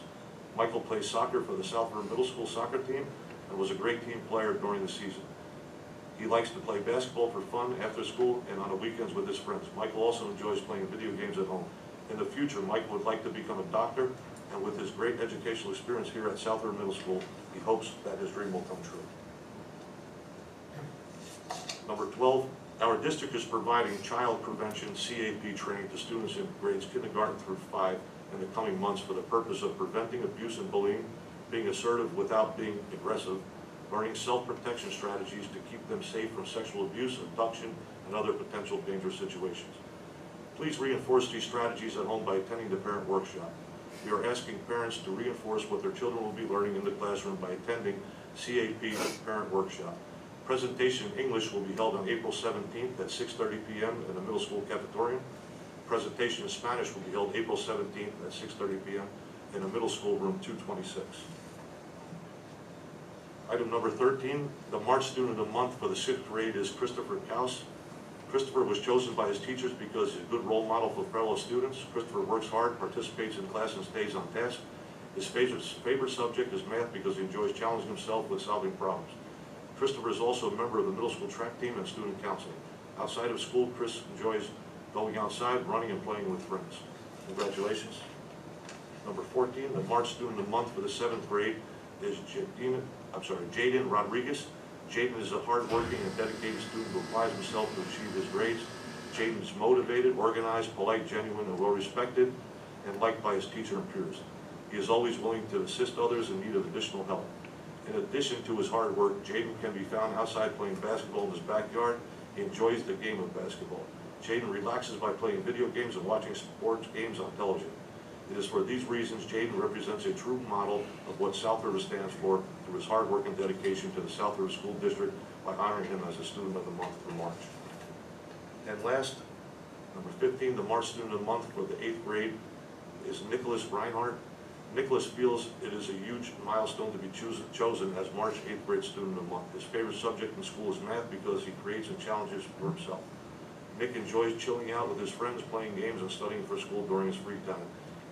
Michael plays soccer for the South River Middle School soccer team and was a great team player during the season. He likes to play basketball for fun after school and on the weekends with his friends. Michael also enjoys playing video games at home. In the future, Michael would like to become a doctor, and with his great educational experience here at South River Middle School, he hopes that his dream will come true. Number 12, our district is providing child prevention CAP training to students in grades kindergarten through 5 in the coming months for the purpose of preventing abuse and bullying, being assertive without being aggressive, learning self-protection strategies to keep them safe from sexual abuse, abduction, and other potential dangerous situations. Please reinforce these strategies at home by attending the parent workshop. We are asking parents to reinforce what their children will be learning in the classroom by attending CAP parent workshop. Presentation in English will be held on April 17th at 6:30 p.m. in the middle school cafeteria. Presentation in Spanish will be held April 17th at 6:30 p.m. in the middle school room 226. Item number 13, the March Student of the Month for the 6th grade is Christopher Kaus. Christopher was chosen by his teachers because he's a good role model for fellow students. Christopher works hard, participates in class, and stays on task. His favorite subject is math because he enjoys challenging himself with solving problems. Christopher is also a member of the middle school track team and student council. Outside of school, Chris enjoys going outside, running, and playing with friends. Congratulations. Number 14, the March Student of the Month for the 7th grade is Jaden Rodriguez. Jaden is a hardworking and dedicated student who applies himself to achieve his grades. Jaden is motivated, organized, polite, genuine, and well-respected, and liked by his teacher and peers. He is always willing to assist others in need of additional help. In addition to his hard work, Jaden can be found outside playing basketball in his backyard. He enjoys the game of basketball. Jaden relaxes by playing video games and watching sports games on television. It is for these reasons Jaden represents a true model of what South River stands for through his hard work and dedication to the South River School District by honoring him as a Student of the Month for March. And last, number 15, the March Student of the Month for the 8th grade is Nicholas Reinhardt. Nicholas feels it is a huge milestone to be chosen as March 8th grade Student of the Month. His favorite subject in school is math because he creates and challenges for himself. Nick enjoys chilling out with his friends, playing games, and studying for school during his free time.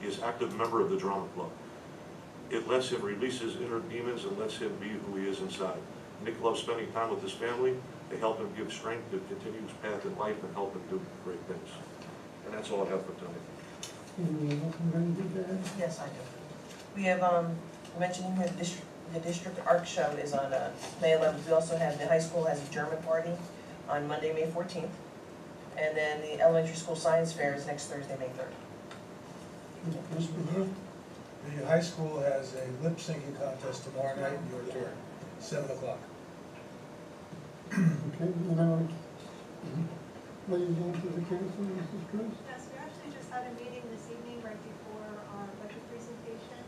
He is an active member of the drama club. It lets him release his inner demons and lets him be who he is inside. Nick loves spending time with his family. They help him give strength to continue his path in life and help him do great things. And that's all I have for tonight. Anyone else have anything to add? Yes, I do. We have, mentioning the district art show is on, May 11th. We also have, the high school has a German party on Monday, May 14th. And then the elementary school science fair is next Thursday, May 3rd. Mr. Burke? The high school has a lip syncing contest tomorrow night in your turn, 7 o'clock. Okay, now, will you go to the council, Mrs. Cruz? Yes, we actually just had a meeting this evening right before our budget presentation.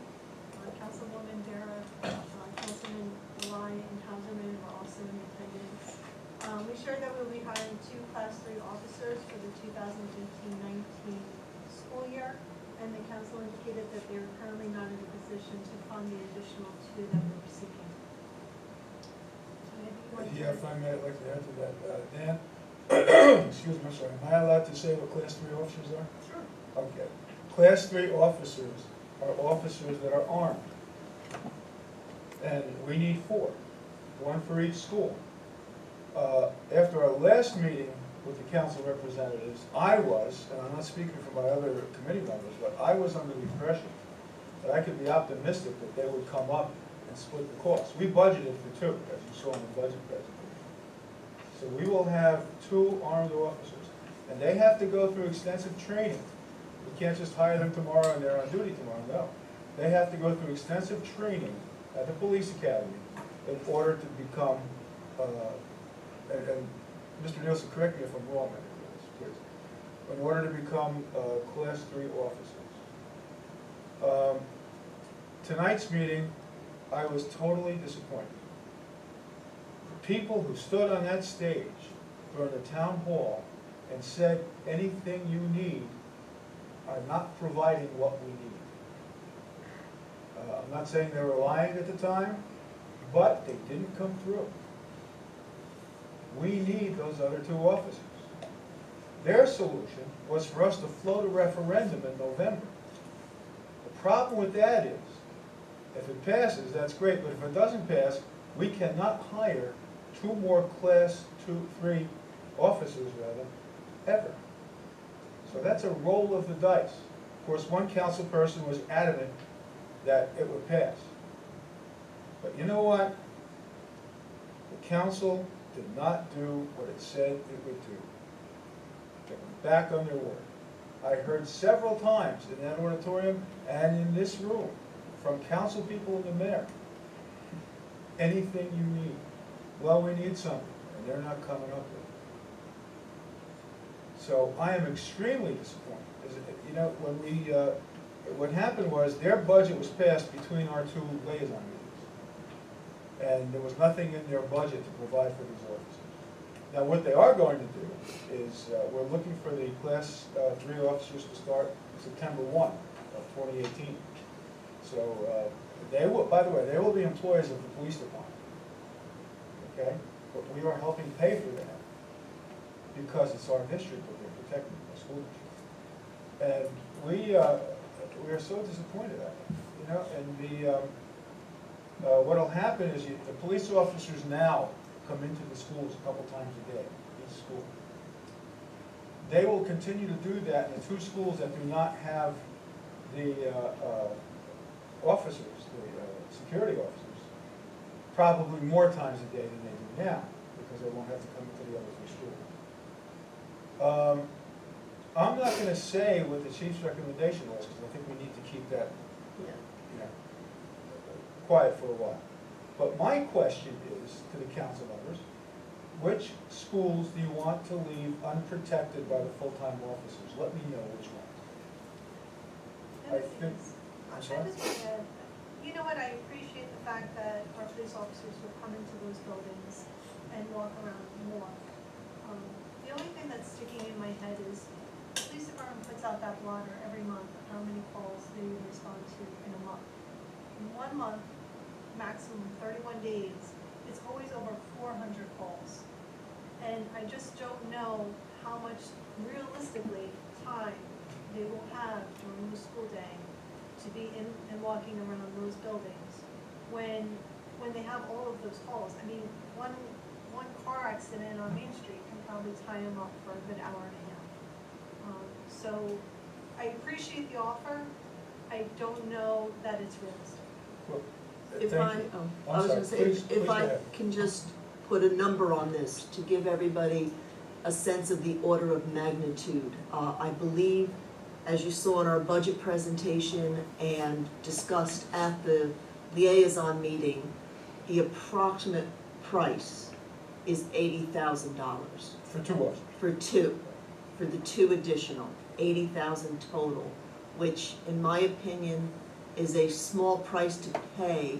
Councilwoman Dara, Councilman Lyon, and Councilman were also in attendance. We shared that we'll be hiring 2 Class 3 officers for the 2018-19 school year, and the council indicated that they are currently not in a position to fund the additional 2 that we're seeking. Yeah, if I may, I'd like to add to that. Dan, excuse me, I'm sorry, am I allowed to say what Class 3 officers are? Sure. Okay. Class 3 officers are officers that are armed. And we need 4, 1 for each school. After our last meeting with the council representatives, I was, and I'm not speaking for my other committee members, but I was under the impression that I could be optimistic that they would come up and split the cost. We budgeted for 2, as you saw in the budget presentation. So we will have 2 armed officers, and they have to go through extensive training. We can't just hire them tomorrow and they're on duty tomorrow, no. They have to go through extensive training at the police academy in order to become, and Mr. Nielsen, correct me if I'm wrong, please, in order to become Class 3 officers. Tonight's meeting, I was totally disappointed. The people who stood on that stage during the town hall and said, anything you need, are not providing what we need. I'm not saying they were lying at the time, but they didn't come through. We need those other 2 officers. Their solution was for us to float a referendum in November. The problem with that is, if it passes, that's great, but if it doesn't pass, we cannot hire 2 more Class 3 officers, ever. So that's a roll of the dice. Of course, one council person was adamant that it would pass. But you know what? The council did not do what it said it would do. They went back on their word. I heard several times in that auditorium and in this room from council people and the mayor, anything you need. Well, we need something, and they're not coming up with it. So I am extremely disappointed. You know, when we, what happened was their budget was passed between our 2 liaison meetings. And there was nothing in their budget to provide for these officers. Now, what they are going to do is, we're looking for the Class 3 officers to start September 1 of 2018. So they will, by the way, they will be employees of the police department. Okay? But we are helping pay for that because it's our district that we're protecting, our school district. And we are so disappointed at it, you know. And what'll happen is the police officers now come into the schools a couple times a day, each school. They will continue to do that in the 2 schools that do not have the officers, the security officers, probably more times a day than they do now, because they won't have to come into the other 3 schools. I'm not going to say what the chief's recommendation was, because I think we need to keep that, you know, quiet for a while. But my question is to the council members, which schools do you want to leave unprotected by the full-time officers? Let me know which ones. I think, I'm sorry? I just want to add, you know what, I appreciate the fact that our police officers will come into those buildings and walk around more. The only thing that's sticking in my head is, the police department puts out that blotter every month of how many calls they respond to in a month. In 1 month, maximum 31 days, it's always over 400 calls. And I just don't know how much realistically time they will have during the school day to be in and walking around those buildings when they have all of those calls. I mean, one car accident on Main Street can probably tie them up for a good hour and a half. So I appreciate the offer. I don't know that it's realistic. Well, If thank I, you. I I'm was gonna sorry. say, Please if go I ahead. can just put a number on this to give everybody a sense of the order of magnitude. I believe, as you saw in our budget presentation and discussed at the liaison meeting, the approximate price is $80,000 For 2 officers. for the 2 additional, 80,000 total, which in my opinion is a small price to pay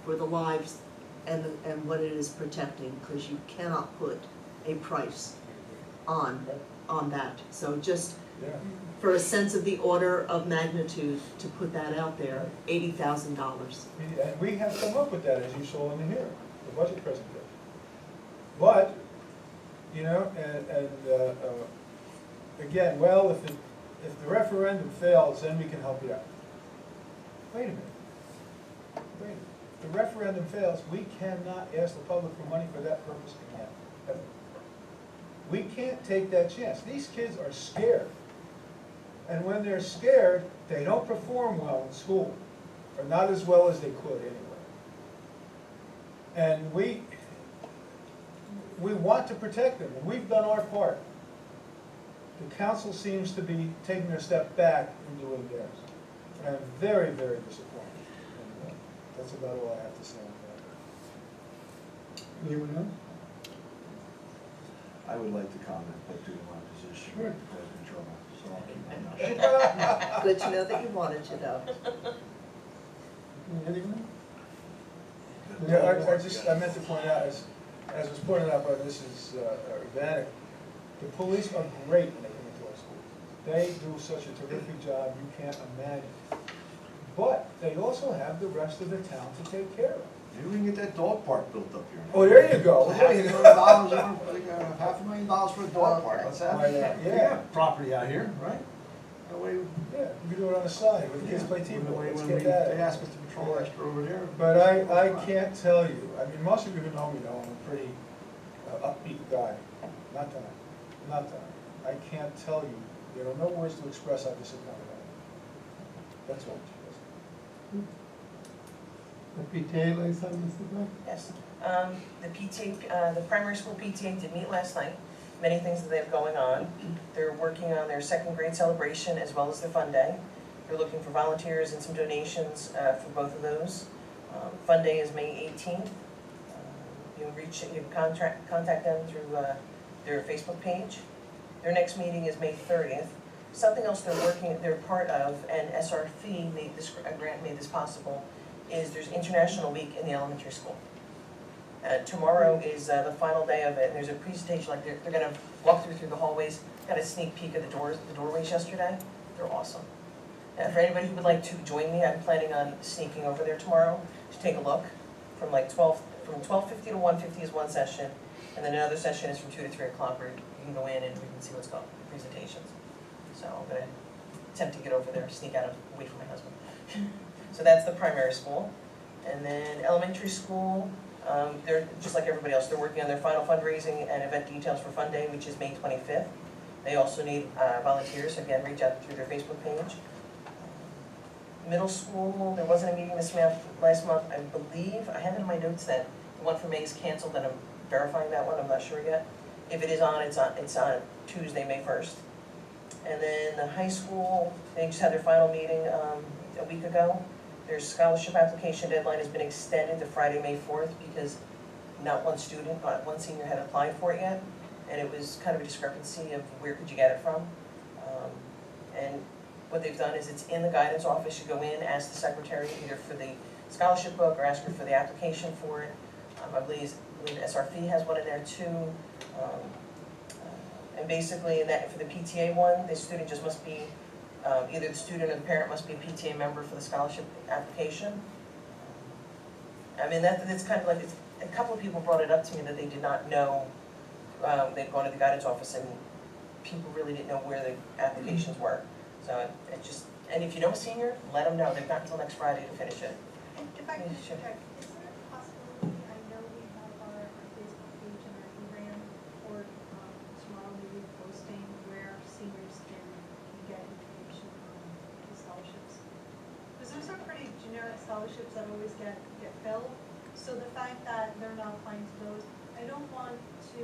for the lives and what it is protecting, because you cannot put a price on that. So just Yeah. for a sense of the order of magnitude, to put that out there, $80,000. And we have come up with that, as you saw in the hearing, the budget presentation. But, you know, again, well, if the referendum fails, then we can help you out. Wait a minute. If the referendum fails, we cannot ask the public for money for that purpose again. Ever. We can't take that chance. These kids are scared. And when they're scared, they don't perform well in school, or not as well as they could anyway. And we want to protect them, and we've done our part. The council seems to be taking a step back in doing theirs. And I'm very, very disappointed. And that's about all I have to say on that. Anyone else? I would like to comment, but due to my position, Sure. I'm in trouble, so I'll keep my mouth shut. Good to know that you wanted to know. Anyone? Yeah, I meant to point out, as was pointed out by Mrs. Vanek, the police are great when they come into our schools. They do such a terrific job, you can't imagine. But they also have the rest of the town to take care of. Maybe we can get that dog park built up here. Oh, there you go. $500,000, you know, $500,000 for a dog park, let's have Why it. not? We Yeah. have property out here, right? That way, Yeah, you can do it on the side, where the kids play when T-ball, let's when get they that. ask us to patrol extra over there. But I can't tell you, I mean, most of you who know me know I'm a pretty upbeat guy. Not tonight, not tonight. I can't tell you, there are no words to express how disappointed I am. That's all. The PTA liaison, Mr. Black? Yes. The PTA, the primary school PTA did meet last night. Many things that they have going on. They're working on their 2nd grade celebration as well as their fun day. They're looking for volunteers and some donations for both of those. Fun day is May 18th. You can contact them through their Facebook page. Their next meeting is May 30th. Something else they're part of, and SRF made this, a grant made this possible, is there's International Week in the elementary school. Tomorrow is the final day of it, and there's a presentation, like they're gonna walk through the hallways. Got a sneak peek of the doorways yesterday. They're awesome. And for anybody who would like to join me, I'm planning on sneaking over there tomorrow to take a look. From 12:50 to 1:50 is one session, and then another session is from 2 to 3 o'clock where you can go in and we can see what's going on, presentations. So I'm gonna attempt to get over there, sneak out away from my husband. So that's the primary school. And then elementary school, they're just like everybody else, they're working on their final fundraising and event details for Fun Day, which is May 25th. They also need volunteers, so again, reach out through their Facebook page. Middle school, there wasn't a meeting last month, I believe, I have it in my notes that the one for May is canceled, and I'm verifying that one, I'm not sure yet. If it is on, it's on Tuesday, May 1st. And then the high school, they just had their final meeting a week ago. Their scholarship application deadline has been extended to Friday, May 4th, because not one senior had applied for it yet, and it was kind of a discrepancy of where could you get it from. And what they've done is it's in the guidance office. You go in, ask the secretary either for the scholarship book or ask her for the application for it. I believe believe SRF has one in there too. And basically, for the PTA one, the student just must be, either the student or the parent must be a PTA member for the scholarship application. I mean, that's kind of like, a couple of people brought it up to me that they did not know, they'd gone to the guidance office and people really didn't know where the applications were. So it just, and if you know a senior, let them know, they've got until next Friday to finish it. And if I could Sure. check, is there a possibility, I know we have our Facebook page and our E-Ram report, tomorrow maybe posting where seniors can get information on the scholarships. Because those are pretty generic scholarships that always get filled, so the fact that they're not applying to those, I don't want to,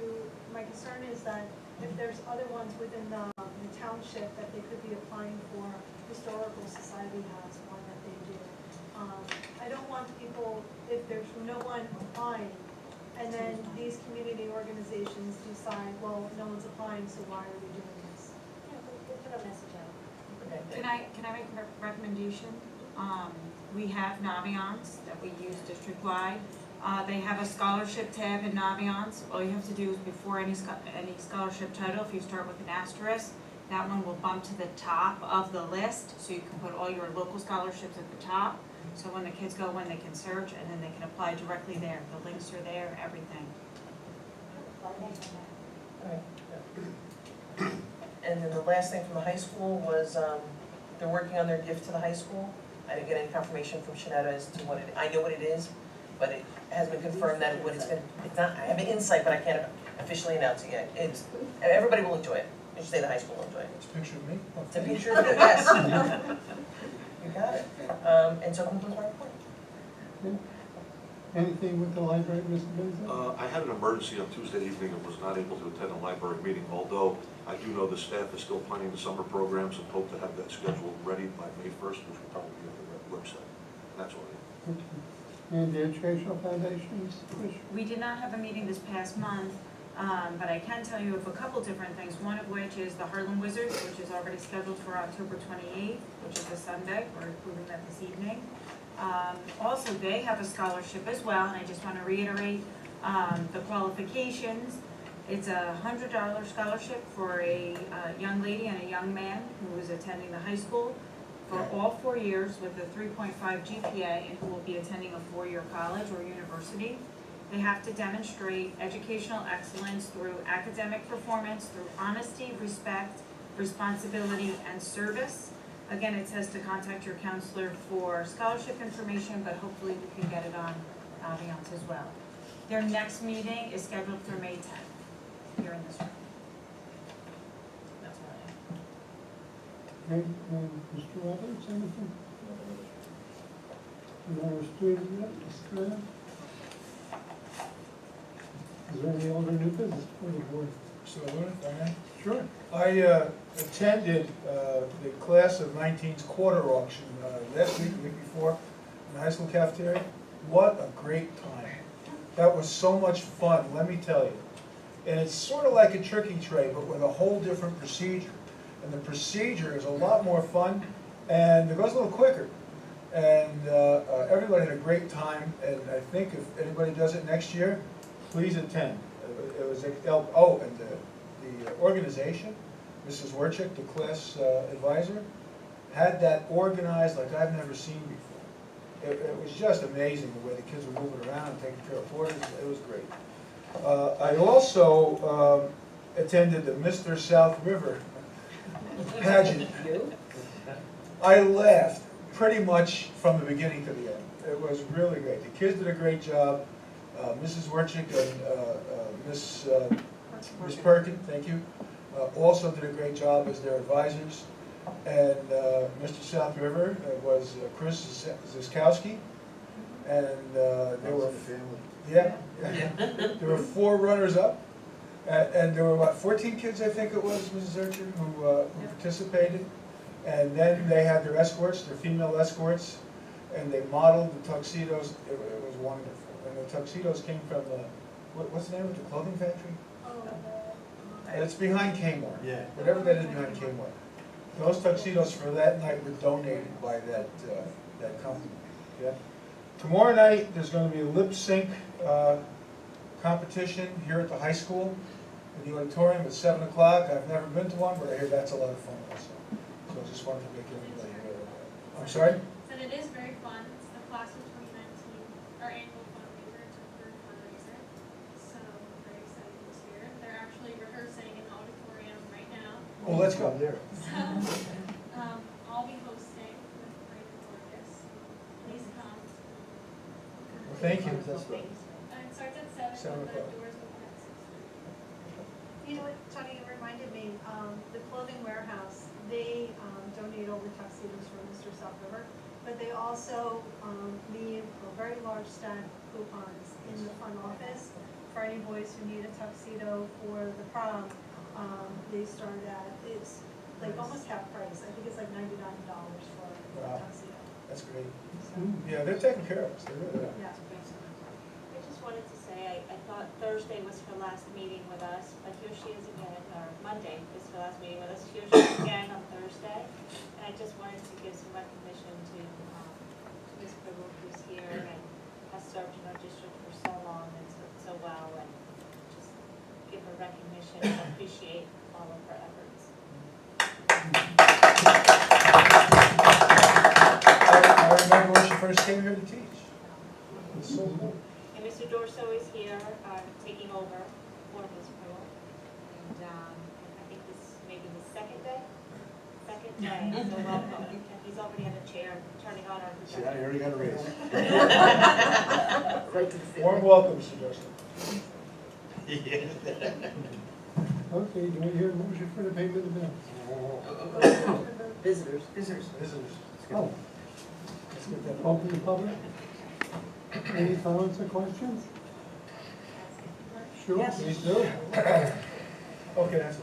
my concern is that if there's other ones within the township that they could be applying for, Historical Society has one that they do. I don't want people, if there's no one applying, and then these community organizations decide, well, no one's applying, so why are we doing this? Yeah, we'll put a message out. Okay. Can I make a recommendation? We have Naviance that we use district-wide. They have a scholarship tab in Naviance. All you have to do is before any scholarship title, if you start with an asterisk, that one will bump to the top of the list, so you can put all your local scholarships at the top. So when the kids go in, they can search, and then they can apply directly there. The links are there, everything. Alright. And then the last thing from the high school was, they're working on their gift to the high school. I didn't get any confirmation from Shanetta as to what it, I know what it is, but it has been confirmed that what it's gonna, it's not, I have an insight, but I can't officially announce it yet. It's, everybody will enjoy it. I should say the high school will enjoy it. It's a picture of me. It's a picture of you, yes. You got it. And so concludes my report. Anything with the library, Mr. Benzo? I had an emergency on Tuesday evening and was not able to attend a library meeting, although I do know the staff is still planning the summer programs and hope to have that schedule ready by May 1st, which will probably be on the website. That's all I have. Okay. And the Educational Foundation, Mr. Fish? We did not have a meeting this past month, but I can tell you of a couple different things, one of which is the Harlem Wizards, which is already scheduled for October 28th, which is a Sunday. We're approving that this evening. Also, they have a scholarship as well, and I just want to reiterate the qualifications. It's a $100 scholarship for a young lady and a young man who is attending the high school for all 4 years with a 3.5 GPA and who will be attending a 4-year college or university. They have to demonstrate educational excellence through academic performance, through honesty, respect, responsibility, and service. Again, it says to contact your counselor for scholarship information, but hopefully we can get it on Aviance as well. Their next meeting is scheduled for May 10th, here in this room. That's all I have. Okay, Mr. Roberts, anything? No student yet, Mr. Graham? Is there any other new business for the board? So, if I may? Sure. I attended the class of 19's quarter auction last week, the week before, in the high school cafeteria. What a great time. That was so much fun, let me tell you. And it's sort of like a turkey tray, but with a whole different procedure. And the procedure is a lot more fun, and it goes a little quicker. And everybody had a great time, and I think if anybody does it next year, please attend. It was, oh, and the organization, Mrs. Werchik, the class advisor, had that organized like I've never seen before. It was just amazing the way the kids were moving around and taking care of porters. It was great. I also attended the Mr. South River pageant. I laughed pretty much from the beginning to the end. It was really great. The kids did a great job. Mrs. Werchik and Miss Perkin, thank you, also did a great job as their advisors. And Mr. South River was Chris Ziskowski, and there were there were 4 runners-up, and there were about 14 kids, I think it was, Mrs. Zurcher, who participated. And then they had their escorts, their female escorts, and they modeled the tuxedos. It was wonderful. And the tuxedos came from the, what's the name of the clothing factory? And it's behind Kmart. Yeah. Whatever that is behind Kmart. Those tuxedos for that night were donated by that company. Yeah. Tomorrow night, there's going to be a lip sync competition here at the high school in the auditorium at 7 o'clock. I've never been to one, but I hear that's a lot of fun also. So I just wanted to make everybody aware of that. I'm sorry? And it is very fun. It's the Class of 2019, our annual fundraiser. It's our third fundraiser. So we're very excited this year. They're actually rehearsing in the auditorium right now. Oh, let's go there. So I'll be hosting with Brandon Marcus. Please come. Well, thank you. And it starts at 7, 7 and the o'clock. doors open at 6:30. You know what, Tony, it reminded me, the clothing warehouse, they donate all the tuxedos for Mr. South River, but they also leave a very large stack of coupons in the front office for any boys who need a tuxedo for the prom. They start at, it's like almost half price. I think it's like $99 for a Wow. tuxedo. That's great. So, Yeah, they're taking care of us. They really are. yeah. I just wanted to say, I thought Thursday was her last meeting with us, but here she is again, or Monday is her last meeting with us. Here she is again on Thursday. And I just wanted to give some recognition to Ms. Gribble, who's here and has served in our district for so long and so well, and just give her recognition and appreciate all of her efforts. I remember when she first came here to teach. It was so cool. And Mr. Dorso is here, taking over for Ms. Gribble. And I think this may be his second day. So welcome. And he's already had a chair, turning on our See, I projector. already got a raise. Right to the ceiling. Warm welcome, Mr. Justin. Okay, do I hear a motion for the payment of bills? Visitors. Visitors. Visitors. Oh. Let's get that open to the public. Any comments or questions? Sure. Yes. Please do. Okay, that's it.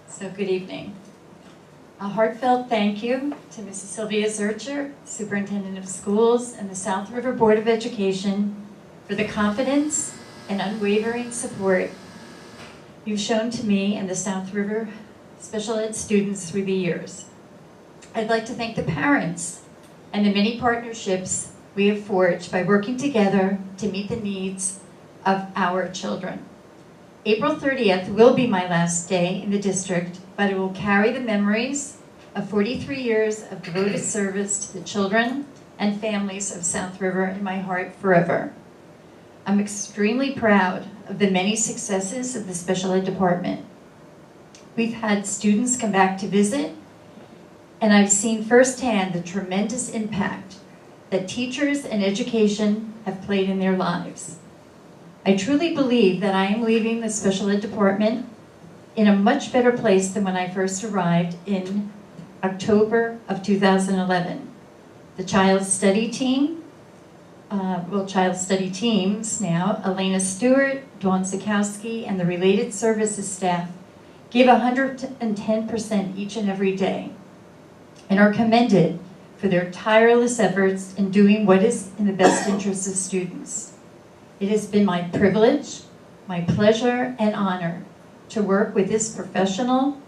So good evening. A heartfelt thank you to Mrs. Sylvia Zurcher, Superintendent of Schools, and the South River Board of Education for the confidence and unwavering support you've shown to me and the South River special ed students through the years. I'd like to thank the parents and the many partnerships we have forged by working together to meet the needs of our children. April 30th will be my last day in the district, but it will carry the memories of 43 years of devoted service to the children and families of South River in my heart forever. I'm extremely proud of the many successes of the special ed department. We've had students come back to visit, and I've seen firsthand the tremendous impact that teachers and education have played in their lives. I truly believe that I am leaving the special ed department in a much better place than when I first arrived in October of 2011. The child study team, child study teams now, Elena Stewart, Dawn Sikowski, and the related services staff give 110% each and every day and are commended for their tireless efforts in doing what is in the best interest of students. It has been my privilege, my pleasure, and honor to work with this professional,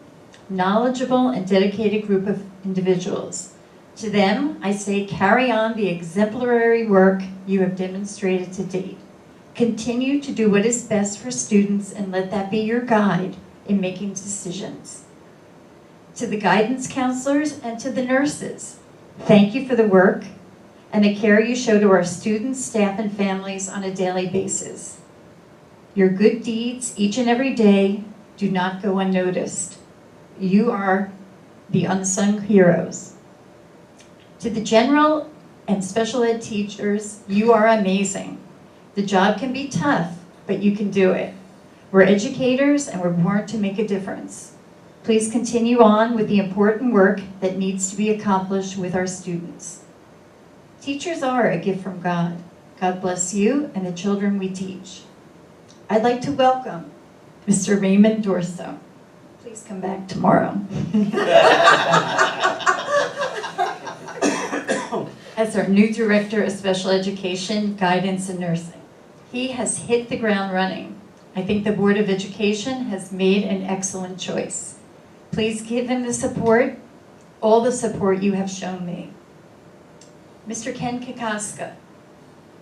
knowledgeable, and dedicated group of individuals. To them, I say carry on the exemplary work you have demonstrated to date. Continue to do what is best for students and let that be your guide in making decisions. To the guidance counselors and to the nurses, thank you for the work and the care you show to our students, staff, and families on a daily basis. Your good deeds each and every day do not go unnoticed. You are the unsung heroes. To the general and special ed teachers, you are amazing. The job can be tough, but you can do it. We're educators and we're born to make a difference. Please continue on with the important work that needs to be accomplished with our students. Teachers are a gift from God. God bless you and the children we teach. I'd like to welcome Mr. Raymond Dorso. Please come back tomorrow. As our new Director of Special Education, Guidance, and Nursing. He has hit the ground running. I think the Board of Education has made an excellent choice. Please give him the support all the support you have shown me. Mr. Ken Kakaska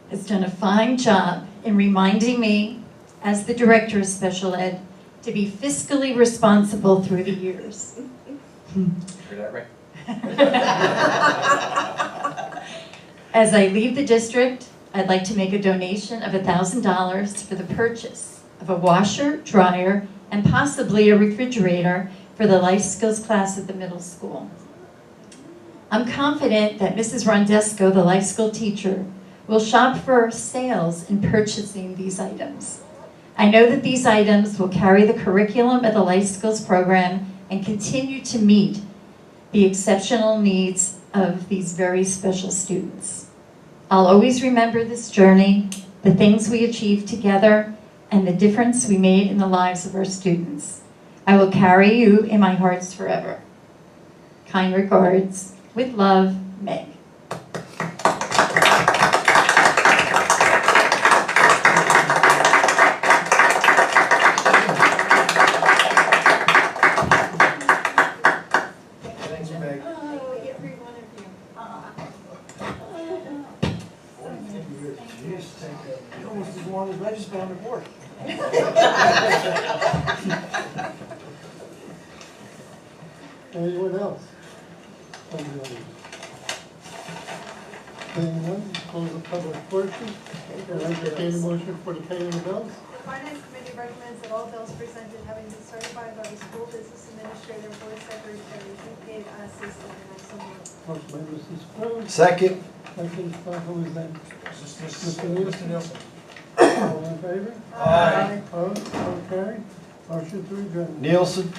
has done a fine job in reminding me, as the Director of Special Ed, to be fiscally responsible through the years. Hear that right? As I leave the district, I'd like to make a donation of $1,000 for the purchase of a washer, dryer, and possibly a refrigerator for the life skills class at the middle school. I'm confident that Mrs. Rondesco, the life skill teacher, will shop for sales in purchasing these items. I know that these items will carry the curriculum of the life skills program and continue to meet the exceptional needs of these very special students. I'll always remember this journey, the things we achieved together, and the difference we made in the lives of our students. I will carry you in my hearts forever. Kind regards, with love, Meg. Thanks, Meg. You're almost as long as registered on the board. Anyone else? From the audience? Seeing none, close the public portion. And entertain a motion for the payment of bills. The Finance Committee recommends that all bills presented having been certified by the school business administrator, board secretary, be paid as listed, and I so move. Motion by Mrs. Crowe, Second. second by who is that? Mr. Nielsen. All in favor? Aye. Opposed, so carried. Motion to adjourn. Nielsen.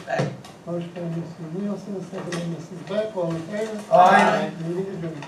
Motion by Mrs. Nielsen, second by Mrs. Beck, all in favor? Aye. Meeting adjourned.